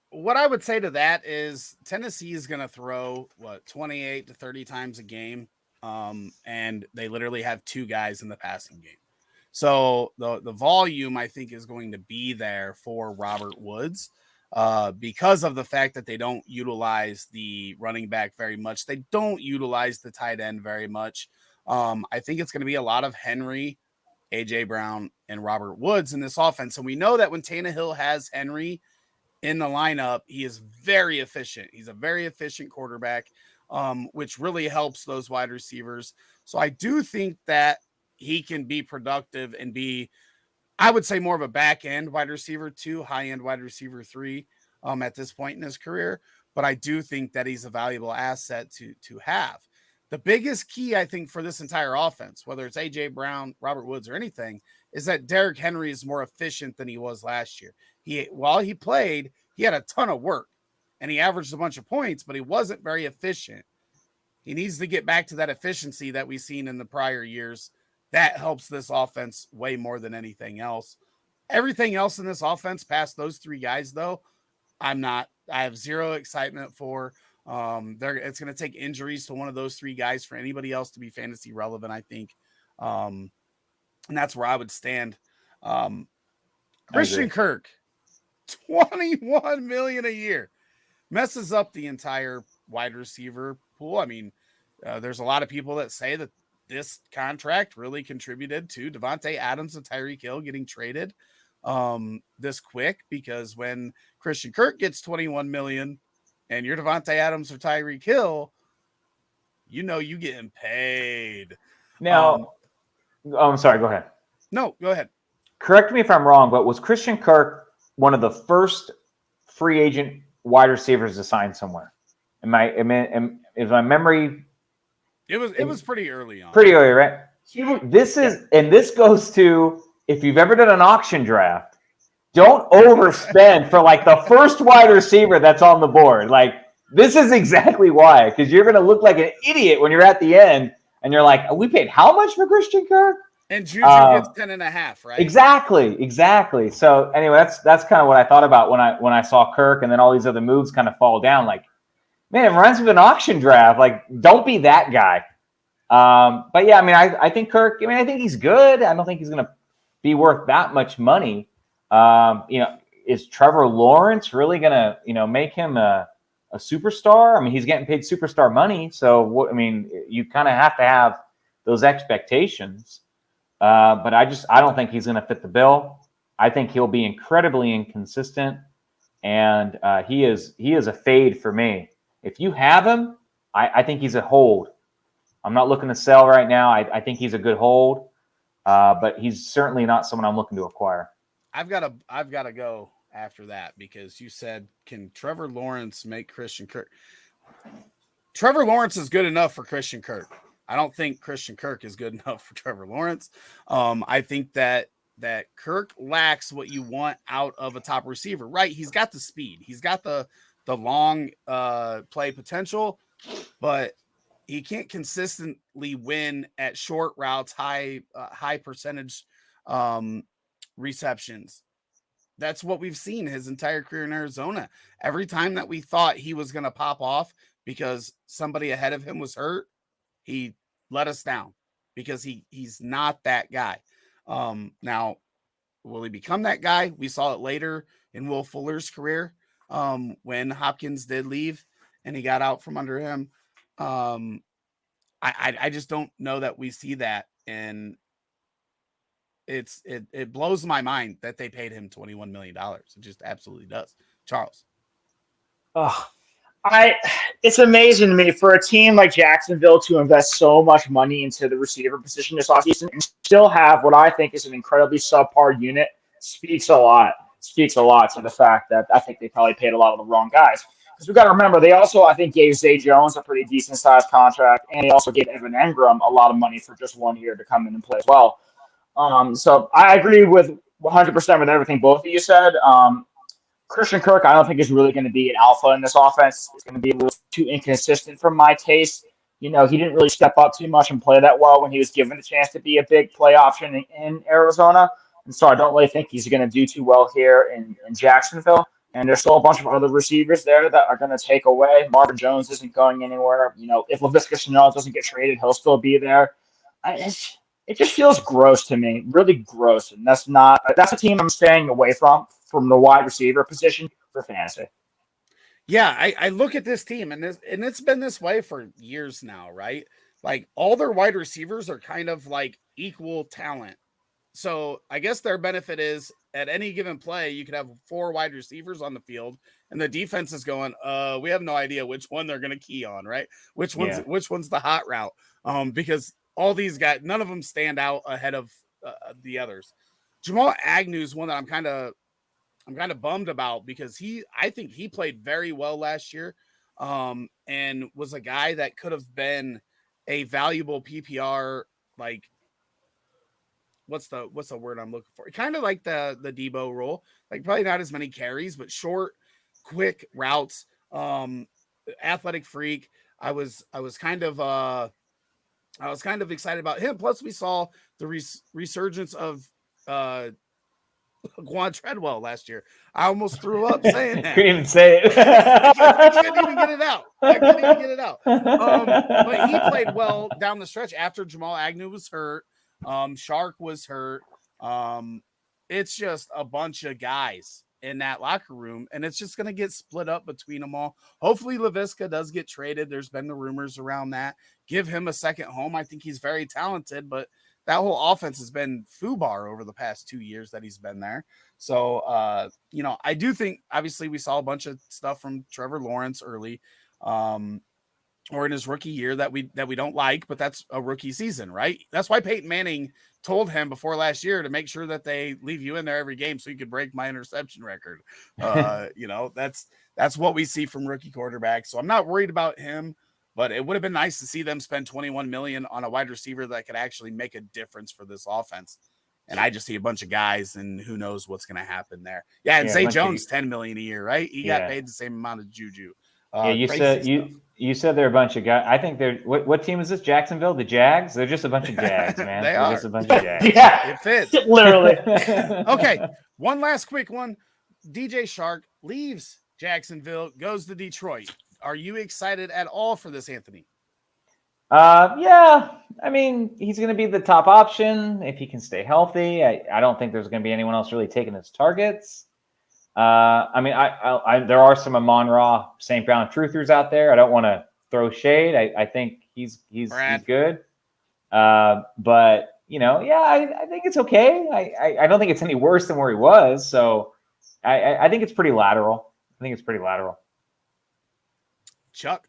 What I would say to that is Tennessee is going to throw 28 to 30 times a game. And they literally have 2 guys in the passing game. So the volume, I think, is going to be there for Robert Woods because of the fact that they don't utilize the running back very much. They don't utilize the tight end very much. I think it's going to be a lot of Henry, A.J. Brown, and Robert Woods in this offense. And we know that when Tannehill has Henry in the lineup, he is very efficient. He's a very efficient quarterback. Which really helps those wide receivers. So I do think that he can be productive and be, I would say, more of a back end wide receiver 2, high end wide receiver 3 at this point in his career. But I do think that he's a valuable asset to have. The biggest key, I think, for this entire offense, whether it's A.J. Brown, Robert Woods, or anything, is that Derrick Henry is more efficient than he was last year. While he played, he had a ton of work. And he averaged a bunch of points, but he wasn't very efficient. He needs to get back to that efficiency that we've seen in the prior years. That helps this offense way more than anything else. Everything else in this offense past those 3 guys, though, I have zero excitement for. It's going to take injuries to one of those 3 guys for anybody else to be fantasy relevant, I think. And that's where I would stand. Christian Kirk, $21 million a year. Messes up the entire wide receiver pool. I mean, there's a lot of people that say that this contract really contributed to Devonte Adams and Tyreek Hill getting traded this quick, because when Christian Kirk gets $21 million and you're Devonte Adams or Tyreek Hill, you getting paid. Now, I'm sorry, go ahead. No, go ahead. Correct me if I'm wrong, but was Christian Kirk one of the first free agent wide receivers to sign somewhere? Is my memory? It was pretty early on. Pretty early, right? This goes to, if you've ever done an auction draft, don't overspend for like the first wide receiver that's on the board. Like, this is exactly why, because you're going to look like an idiot when you're at the end and you're like, we paid how much for Christian Kirk? And JuJu gets 10.5, right? Exactly. So anyway, that's kind of what I thought about when I saw Kirk, and then all these other moves kind of fall down. Like, man, it reminds me of an auction draft. Like, don't be that guy. But yeah, I mean, I think Kirk. I mean, I think he's good. I don't think he's going to be worth that much money. Is Trevor Lawrence really going to make him a superstar? I mean, he's getting paid superstar money. So you kind of have to have those expectations. But I don't think he's going to fit the bill. I think he'll be incredibly inconsistent, and he is a fade for me. If you have him, I think he's a hold. I'm not looking to sell right now. I think he's a good hold, but he's certainly not someone I'm looking to acquire. I've got to go after that because you said, can Trevor Lawrence make Christian Kirk? Trevor Lawrence is good enough for Christian Kirk. I don't think Christian Kirk is good enough for Trevor Lawrence. I think that Kirk lacks what you want out of a top receiver, right? He's got the speed. He's got the long play potential, but he can't consistently win at short routes, high percentage receptions. That's what we've seen his entire career in Arizona. Every time that we thought he was going to pop off because somebody ahead of him was hurt, he let us down because he's not that guy. Now, will he become that guy? We saw it later in Will Fuller's career when Hopkins did leave and he got out from under him. I just don't know that we see that, and it blows my mind that they paid him $21 million. It just absolutely does. Charles. It's amazing to me for a team like Jacksonville to invest so much money into the receiver position this offseason and still have what I think is an incredibly subpar unit speaks a lot to the fact that I think they probably paid a lot of the wrong guys. Because we've got to remember, they also, I think, gave Zay Jones a pretty decent-sized contract, and they also gave Evan Engram a lot of money for just 1 year to come in and play as well. So I agree with 100% with everything both of you said. Christian Kirk, I don't think is really going to be an alpha in this offense. It's going to be a little too inconsistent for my taste. He didn't really step up too much and play that well when he was given the chance to be a big play option in Arizona. And so I don't really think he's going to do too well here in Jacksonville. And there's still a bunch of other receivers there that are going to take away. Marvin Jones isn't going anywhere. If Laviska Shenault doesn't get traded, he'll still be there. It just feels gross to me, really gross. And that's a team I'm staying away from the wide receiver position for fantasy. Yeah, I look at this team and it's been this way for years now, right? Like all their wide receivers are kind of like equal talent. So I guess their benefit is at any given play, you could have 4 wide receivers on the field and the defense is going, we have no idea which one they're going to key on, right? Which one's the hot route? Because all these guys, none of them stand out ahead of the others. Jamal Agnew is one that I'm kind of bummed about because I think he played very well last year and was a guy that could have been a valuable PPR, like what's the word I'm looking for? Kind of like the Debo role, like probably not as many carries, but short, quick routes, athletic freak. I was kind of excited about him. Plus we saw the resurgence of Quan Treadwell last year. I almost threw up saying that. Couldn't even say it. I couldn't even get it out. But he played well down the stretch after Jamal Agnew was hurt. Shark was hurt. It's just a bunch of guys in that locker room, and it's just going to get split up between them all. Hopefully Laviska does get traded. There's been the rumors around that. Give him a second home. I think he's very talented, but that whole offense has been foobar over the past 2 years that he's been there. So, I do think, obviously, we saw a bunch of stuff from Trevor Lawrence early or in his rookie year that we don't like, but that's a rookie season, right? That's why Peyton Manning told him before last year to make sure that they leave you in there every game so you could break my interception record. That's what we see from rookie quarterbacks. So I'm not worried about him. But it would have been nice to see them spend $21 million on a wide receiver that could actually make a difference for this offense. And I just see a bunch of guys, and who knows what's going to happen there. Yeah, and Zay Jones, $10 million a year, right? He got paid the same amount of JuJu. You said they're a bunch of guys. I think they're what team is this? Jacksonville, the Jags. They're just a bunch of Jags, man. They're just a bunch of Jags. Yeah, it fits literally. Okay, one last quick one. DJ Shark leaves Jacksonville, goes to Detroit. Are you excited at all for this, Anthony? Yeah. I mean, he's going to be the top option if he can stay healthy. I don't think there's going to be anyone else really taking his targets. I mean, there are some Amon-Ra St. Brown truthers out there. I don't want to throw shade. I think he's good. But I think it's okay. I don't think it's any worse than where he was. So I think it's pretty lateral. Chuck.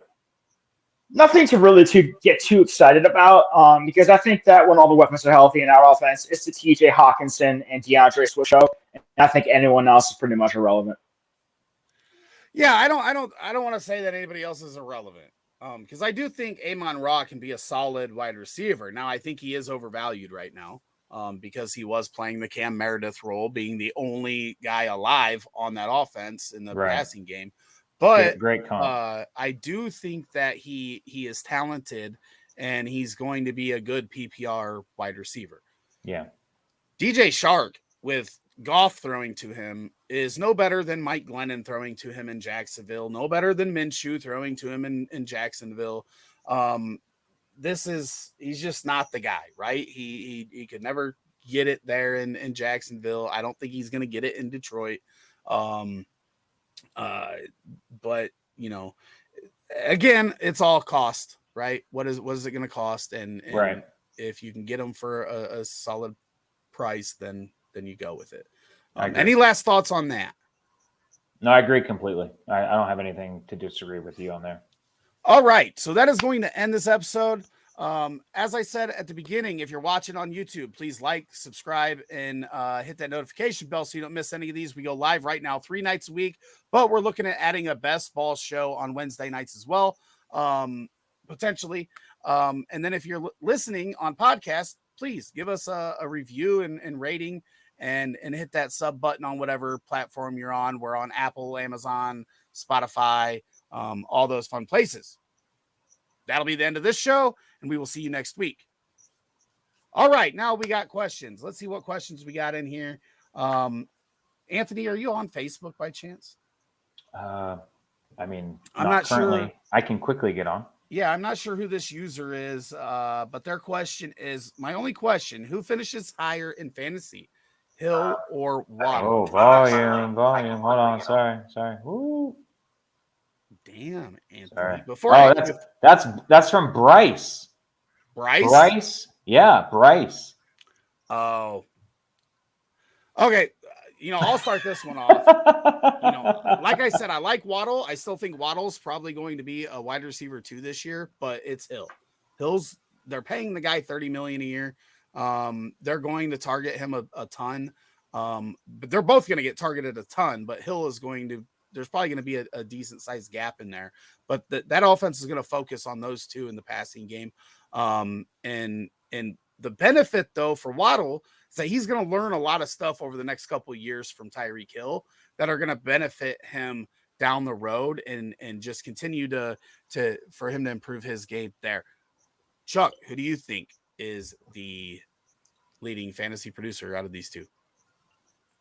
Nothing to really get too excited about, because I think that when all the weapons are healthy in our offense, it's the T.J. Hawkinson and DeAndre Swift show, and I think anyone else is pretty much irrelevant. Yeah, I don't want to say that anybody else is irrelevant, because I do think Amon-Ra can be a solid wide receiver. Now, I think he is overvalued right now, because he was playing the Cam Meredith role, being the only guy alive on that offense in the passing game. But great comp. I do think that he is talented and he's going to be a good PPR wide receiver. Yeah. DJ Shark with Goff throwing to him is no better than Mike Glennon throwing to him in Jacksonville, no better than Minshew throwing to him in Jacksonville. He's just not the guy, right? He could never get it there in Jacksonville. I don't think he's going to get it in Detroit. But again, it's all cost, right? What is it going to cost? And right. If you can get them for a solid price, then you go with it. Agree. Any last thoughts on that? No, I agree completely. I don't have anything to disagree with you on there. All right. So that is going to end this episode. As I said at the beginning, if you're watching on YouTube, please like, subscribe, and hit that notification bell so you don't miss any of these. We go live right now 3 nights a week, but we're looking at adding a best ball show on Wednesday nights as well, potentially. And then if you're listening on podcast, please give us a review and rating and hit that sub button on whatever platform you're on. We're on Apple, Amazon, Spotify, all those fun places. That'll be the end of this show, and we will see you next week. All right, now we got questions. Let's see what questions we got in here. Anthony, are you on Facebook by chance? I'm not currently. sure. I can quickly get on. Yeah, I'm not sure who this user is, but their question is my only question: who finishes higher in fantasy, Hill or Waddle? Oh, volume. Hold on, sorry. Woo. Damn, Anthony. Sorry. That's from Bryce. Bryce? Yeah, Bryce. Oh. Okay. I'll start this one off. Like I said, I like Waddle. I still think Waddle's probably going to be a wide receiver 2 this year, but it's Hill. They're paying the guy $30 million a year. They're going to target him a ton. But they're both going to get targeted a ton, but Hill is there's probably going to be a decent sized gap in there, but that offense is going to focus on those two in the passing game. And the benefit though for Waddle is that he's going to learn a lot of stuff over the next couple of years from Tyreek Hill that are going to benefit him down the road and just continue for him to improve his game there. Chuck, who do you think is the leading fantasy producer out of these two?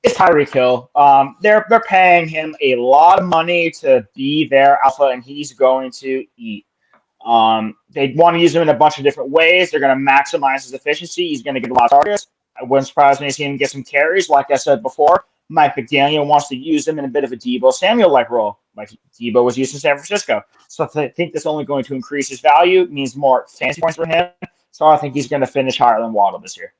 It's Tyreek Hill. They're paying him a lot of money to be their alpha, and he's going to eat. They want to use him in a bunch of different ways. They're going to maximize his efficiency. He's going to get a lot of targets. It wouldn't surprise me to see him get some carries. Like I said before, Mike McDaniel wants to use him in a bit of a Deebo Samuel-like role, like Deebo was used in San Francisco. So I think that's only going to increase his value. It means more fantasy points for him. So I think he's going to finish higher than Waddle this year.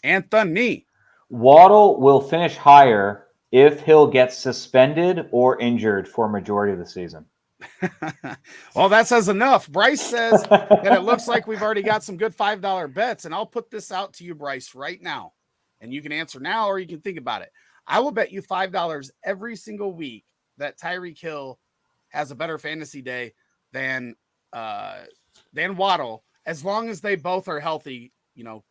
Anthony. Waddle will finish higher if Hill gets suspended or injured for a majority of the season. Well, that says enough. Bryce says that it looks like we've already got some good $5 bets, and I'll put this out to you, Bryce, right now. And you can answer now or you can think about it. I will bet you $5 every single week that Tyreek Hill has a better fantasy day than Waddle, as long as they both are healthy,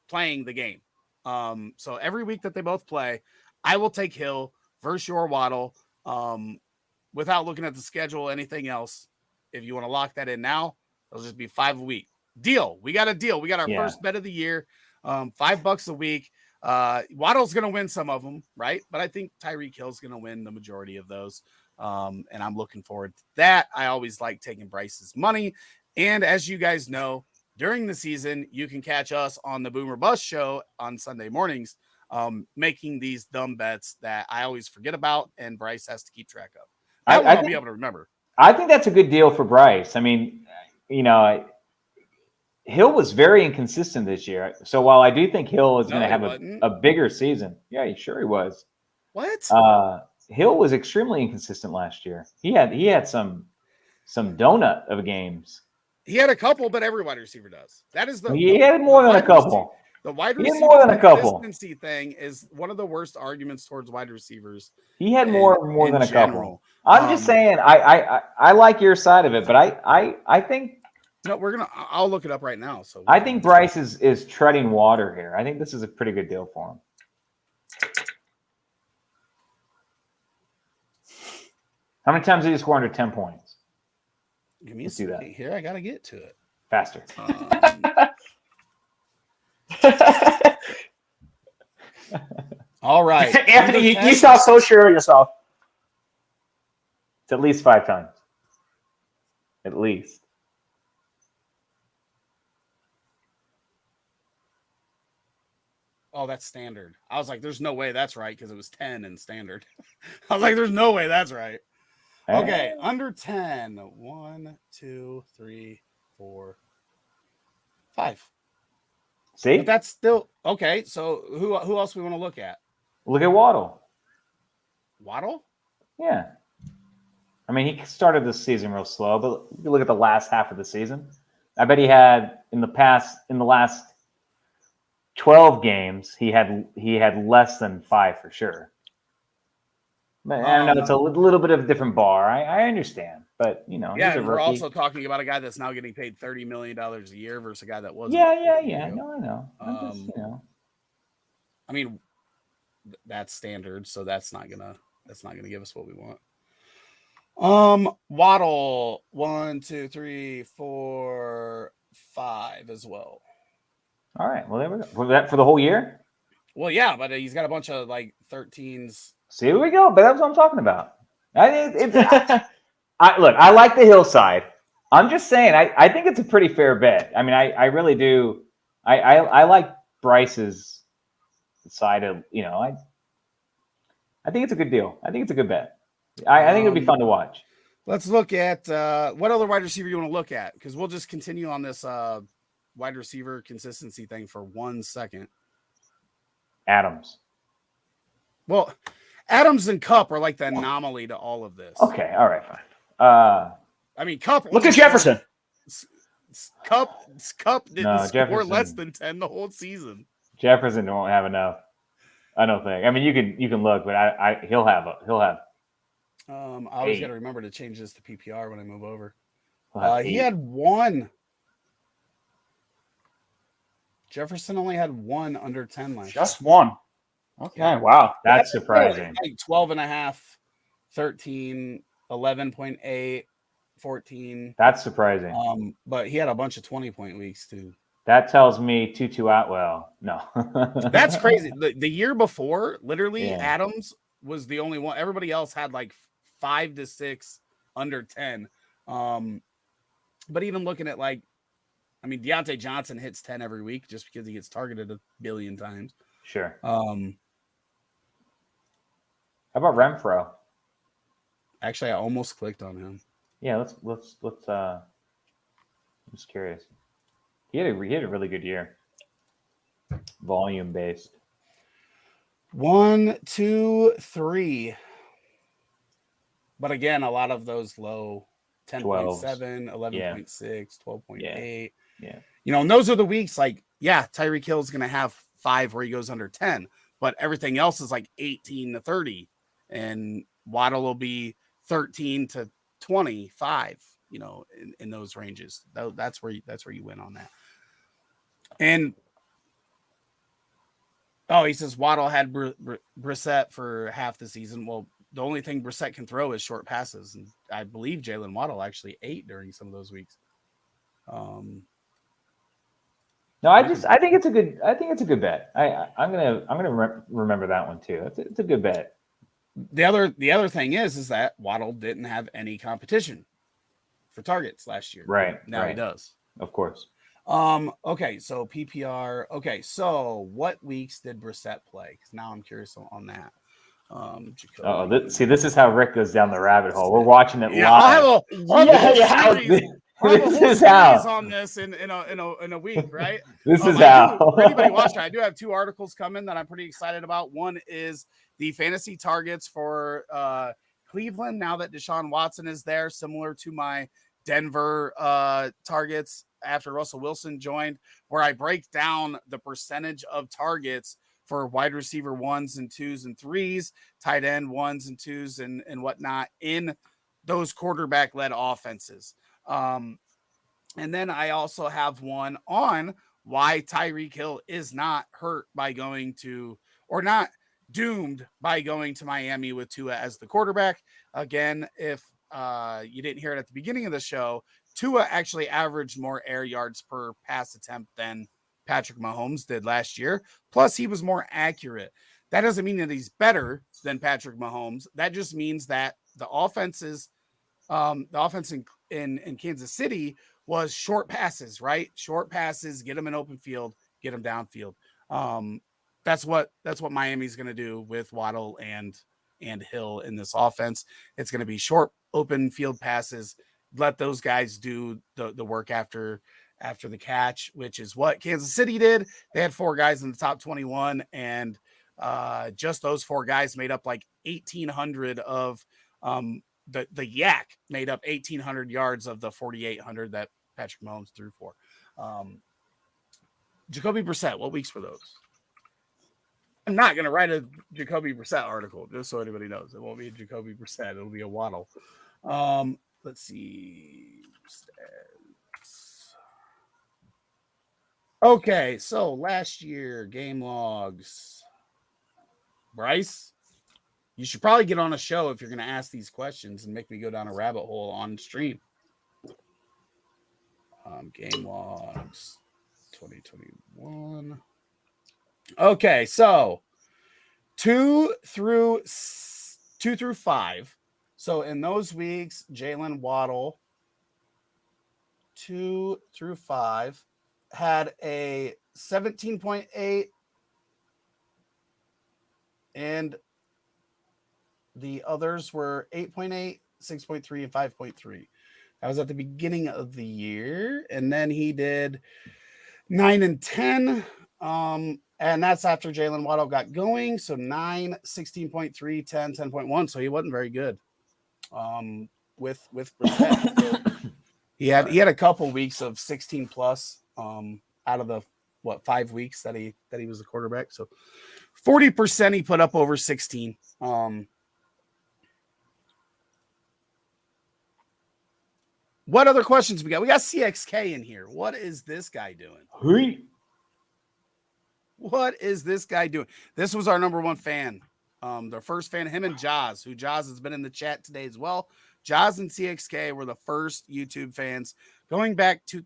playing the game. So every week that they both play, I will take Hill versus your Waddle, without looking at the schedule, anything else. If you want to lock that in now, it'll just be $5 a week. Deal. We got a deal. We got our first bet of the year, $5 a week. Waddle's going to win some of them, right? But I think Tyreek Hill's going to win the majority of those. And I'm looking forward to that. I always like taking Bryce's money. And as you guys know, during the season, you can catch us on the Boomer Bust show on Sunday mornings, making these dumb bets that I always forget about and Bryce has to keep track of. I'll be able to remember. I think that's a good deal for Bryce. I mean, Hill was very inconsistent this year. So while I do think Hill is going to have wasn't. a bigger season, yeah, he was. What? Hill was extremely inconsistent last year. He had some donut of games. He had a couple, but every wide receiver does. That is He had more than a couple. The wide He had receiver more than a couple. consistency thing is one of the worst arguments towards wide receivers. He had more than a general. couple. I'm just saying, I like your side of it, but I think no, I'll look it up right now. So I think Bryce is treading water here. I think this is a pretty good deal for him. How many times did he score under 10 points? Give me a second here. I gotta get to it faster. All right, Anthony, you sound so sure of yourself. It's at least 5 times. At least. Oh, that's standard. I was like, there's no way that's right because it was 10 in standard. I was like, there's no way that's right. Okay, under 10. 1, 2, 3, 4, 5. See? But that's still okay. So who else we want to look at? Look at Waddle. Waddle? Yeah. I mean, he started this season real slow, but you look at the last half of the season. I bet he had in the last 12 games, he had less than 5 for sure. I know it's a little bit of a different bar. I understand, but yeah, he's a we're rookie. also talking about a guy that's now getting paid $30 million a year versus a guy that wasn't. Yeah. No, I know. I mean, that's standard, so that's not gonna give us what we want. Waddle 1, 2, 3, 4, 5 as well. All right. Well, there we go. For that for the whole year? Well, yeah, but he's got a bunch of like 13s. See, here we go. But that's what I'm talking about. I like the hillside. I'm just saying, I think it's a pretty fair bet. I mean, I really do. I like Bryce's side of, I think it's a good deal. I think it's a good bet. I think it'll be fun to watch. Let's look at what other wide receiver you want to look at, because we'll just continue on this wide receiver consistency thing for 1 second. Adams. Well, Adams and Cup are like the anomaly to all of this. Okay, all right, fine. I mean, Cup. Look at Jefferson. Cup didn't score Jefferson. less than 10 the whole season. Jefferson won't have enough. I don't think. I mean, you can look, but he'll have. I always got to remember to change this to PPR when I move over. He 8. had 1. Jefferson only had 1 under 10 last year. Just 1. Okay, wow. That's surprising. Like 12.5, 13, 11.8, 14. That's surprising. But he had a bunch of 20-point weeks too. That tells me Tutu Atwell. No. That's crazy. The year before, literally, Yeah. Adams was the only one. Everybody else had like 5 to 6 under 10. But even looking at Deontay Johnson hits 10 every week just because he gets targeted a billion times. Sure. How about Renfro? Actually, I almost clicked on him. Yeah, let's I'm just curious. He had a really good year. Volume based. 1, 2, 3. But again, a lot of those low 10.7, 11.6, 12.8. Yeah. And those are the weeks Tyreek Hill is going to have 5 where he goes under 10, but everything else is like 18 to 30. And Waddle will be 13 to 25, in those ranges. That's where you win on that. And he says Waddle had Brissett for half the season. Well, the only thing Brissett can throw is short passes, and I believe Jalen Waddle actually ate during some of those weeks. No, I think it's a good bet. I'm gonna remember that one too. It's a good bet. The other thing is that Waddle didn't have any competition for targets last year. Right. Now he does. Of course. Okay, so PPR. Okay, so what weeks did Brissett play? Because now I'm curious on that. This is how Rick goes down the rabbit hole. We're watching it live. We'll have a whole This is series how. on this in a week, right? This is I how. do, for anybody watching, I do have 2 articles coming that I'm pretty excited about. One is the fantasy targets for Cleveland now that Deshaun Watson is there, similar to my Denver targets after Russell Wilson joined, where I break down the percentage of targets for wide receiver 1s and 2s and 3s, tight end 1s and 2s and whatnot in those quarterback-led offenses. And then I also have one on why Tyreek Hill is not hurt by going to, or not doomed by going to Miami with Tua as the quarterback. Again, if you didn't hear it at the beginning of the show, Tua actually averaged more air yards per pass attempt than Patrick Mahomes did last year. Plus, he was more accurate. That doesn't mean that he's better than Patrick Mahomes. That just means that the offense in Kansas City was short passes, right? Short passes, get them in open field, get them downfield. That's what Miami's going to do with Waddle and Hill in this offense. It's going to be short open field passes. Let those guys do the work after the catch, which is what Kansas City did. They had 4 guys in the top 21, and just those 4 guys made up like 1,800 of the Yak made up 1,800 yards of the 4,800 that Patrick Mahomes threw for. Jacoby Brissett, what weeks were those? I'm not going to write a Jacoby Brissett article, just so anybody knows. It won't be a Jacoby Brissett. It'll be a Waddle. Let's see. Stats. Okay, so last year, game logs. Bryce, you should probably get on a show if you're going to ask these questions and make me go down a rabbit hole on stream. Game logs 2021. Okay, so 2 through 5. So in those weeks, Jalen Waddle 2 through 5 had a 17.8, and the others were 8.8, 6.3, and 5.3. That was at the beginning of the year. And then he did 9 and 10. And that's after Jalen Waddle got going. So 9, 16.3, 10, 10.1. So he wasn't very good with Brissett. So he had a couple weeks of 16 plus out of the 5 weeks that he was the quarterback. So 40% he put up over 16. What other questions we got? We got CXK in here. What is this guy doing? Hey. What is this guy doing? This was our number 1 fan. Their first fan, him and Jaws, who Jaws has been in the chat today as well. Jaws and CXK were the first YouTube fans going back to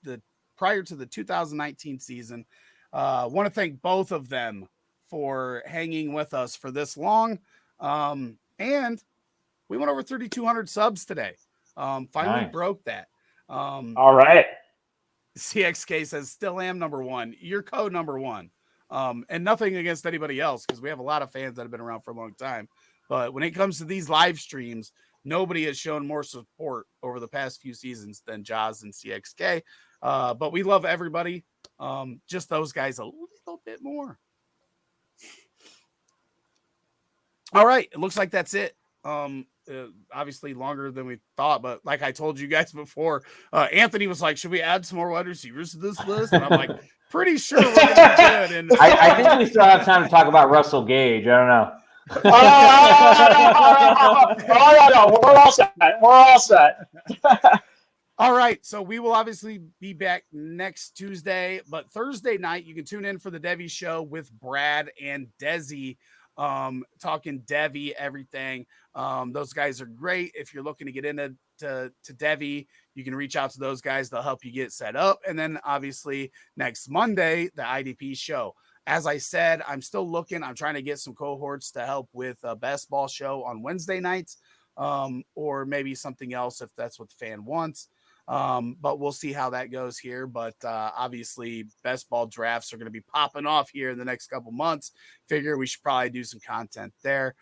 the prior to the 2019 season. Want to thank both of them for hanging with us for this long. And we went over 3,200 subs today. Finally broke that. All right. CXK says, still am number 1. You're code number 1. And nothing against anybody else, because we have a lot of fans that have been around for a long time. But when it comes to these live streams, nobody has shown more support over the past few seasons than Jaws and CXK. But we love everybody. Just those guys a little bit more. All right. It looks like that's it. Obviously longer than we thought, but like I told you guys before, Anthony was like, should we add some more wide receivers to this list? And I'm like, pretty sure we're gonna be good. And I think we still have time to talk about Russell Gage. I don't know. No, we're all set. We're all set. All right, so we will obviously be back next Tuesday, but Thursday night you can tune in for the Devy Show with Brad and Desi, talking Devy everything. Those guys are great. If you're looking to get into Devy, you can reach out to those guys. They'll help you get set up. And then obviously next Monday, the IDP show. As I said, I'm still looking. I'm trying to get some cohorts to help with a best ball show on Wednesday nights, or maybe something else if that's what the fan wants. But we'll see how that goes here. But obviously, best ball drafts are going to be popping off here in the next couple months. Figure we should probably do some content there.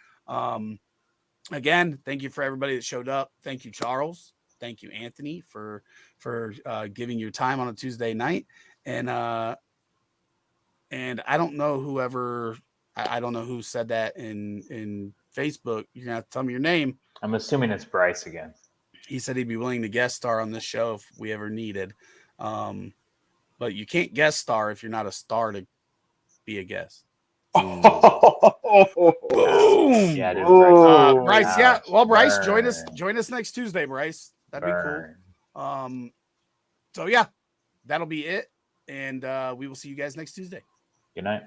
Again, thank you for everybody that showed up. Thank you, Charles. thank you, Anthony, for giving your time on a Tuesday night. And I don't know I don't know who said that in Facebook. You're gonna have to tell me your name. I'm assuming it's Bryce again. He said he'd be willing to guest star on this show if we ever needed. But you can't guest star if you're not a star to be a guest. Boom. Yeah, it is Bryce. Bryce, yeah. Well, Bryce, Burn. join us next Tuesday, Bryce. That'd be Burn. cool. So yeah, that'll be it. And we will see you guys next Tuesday. Good night.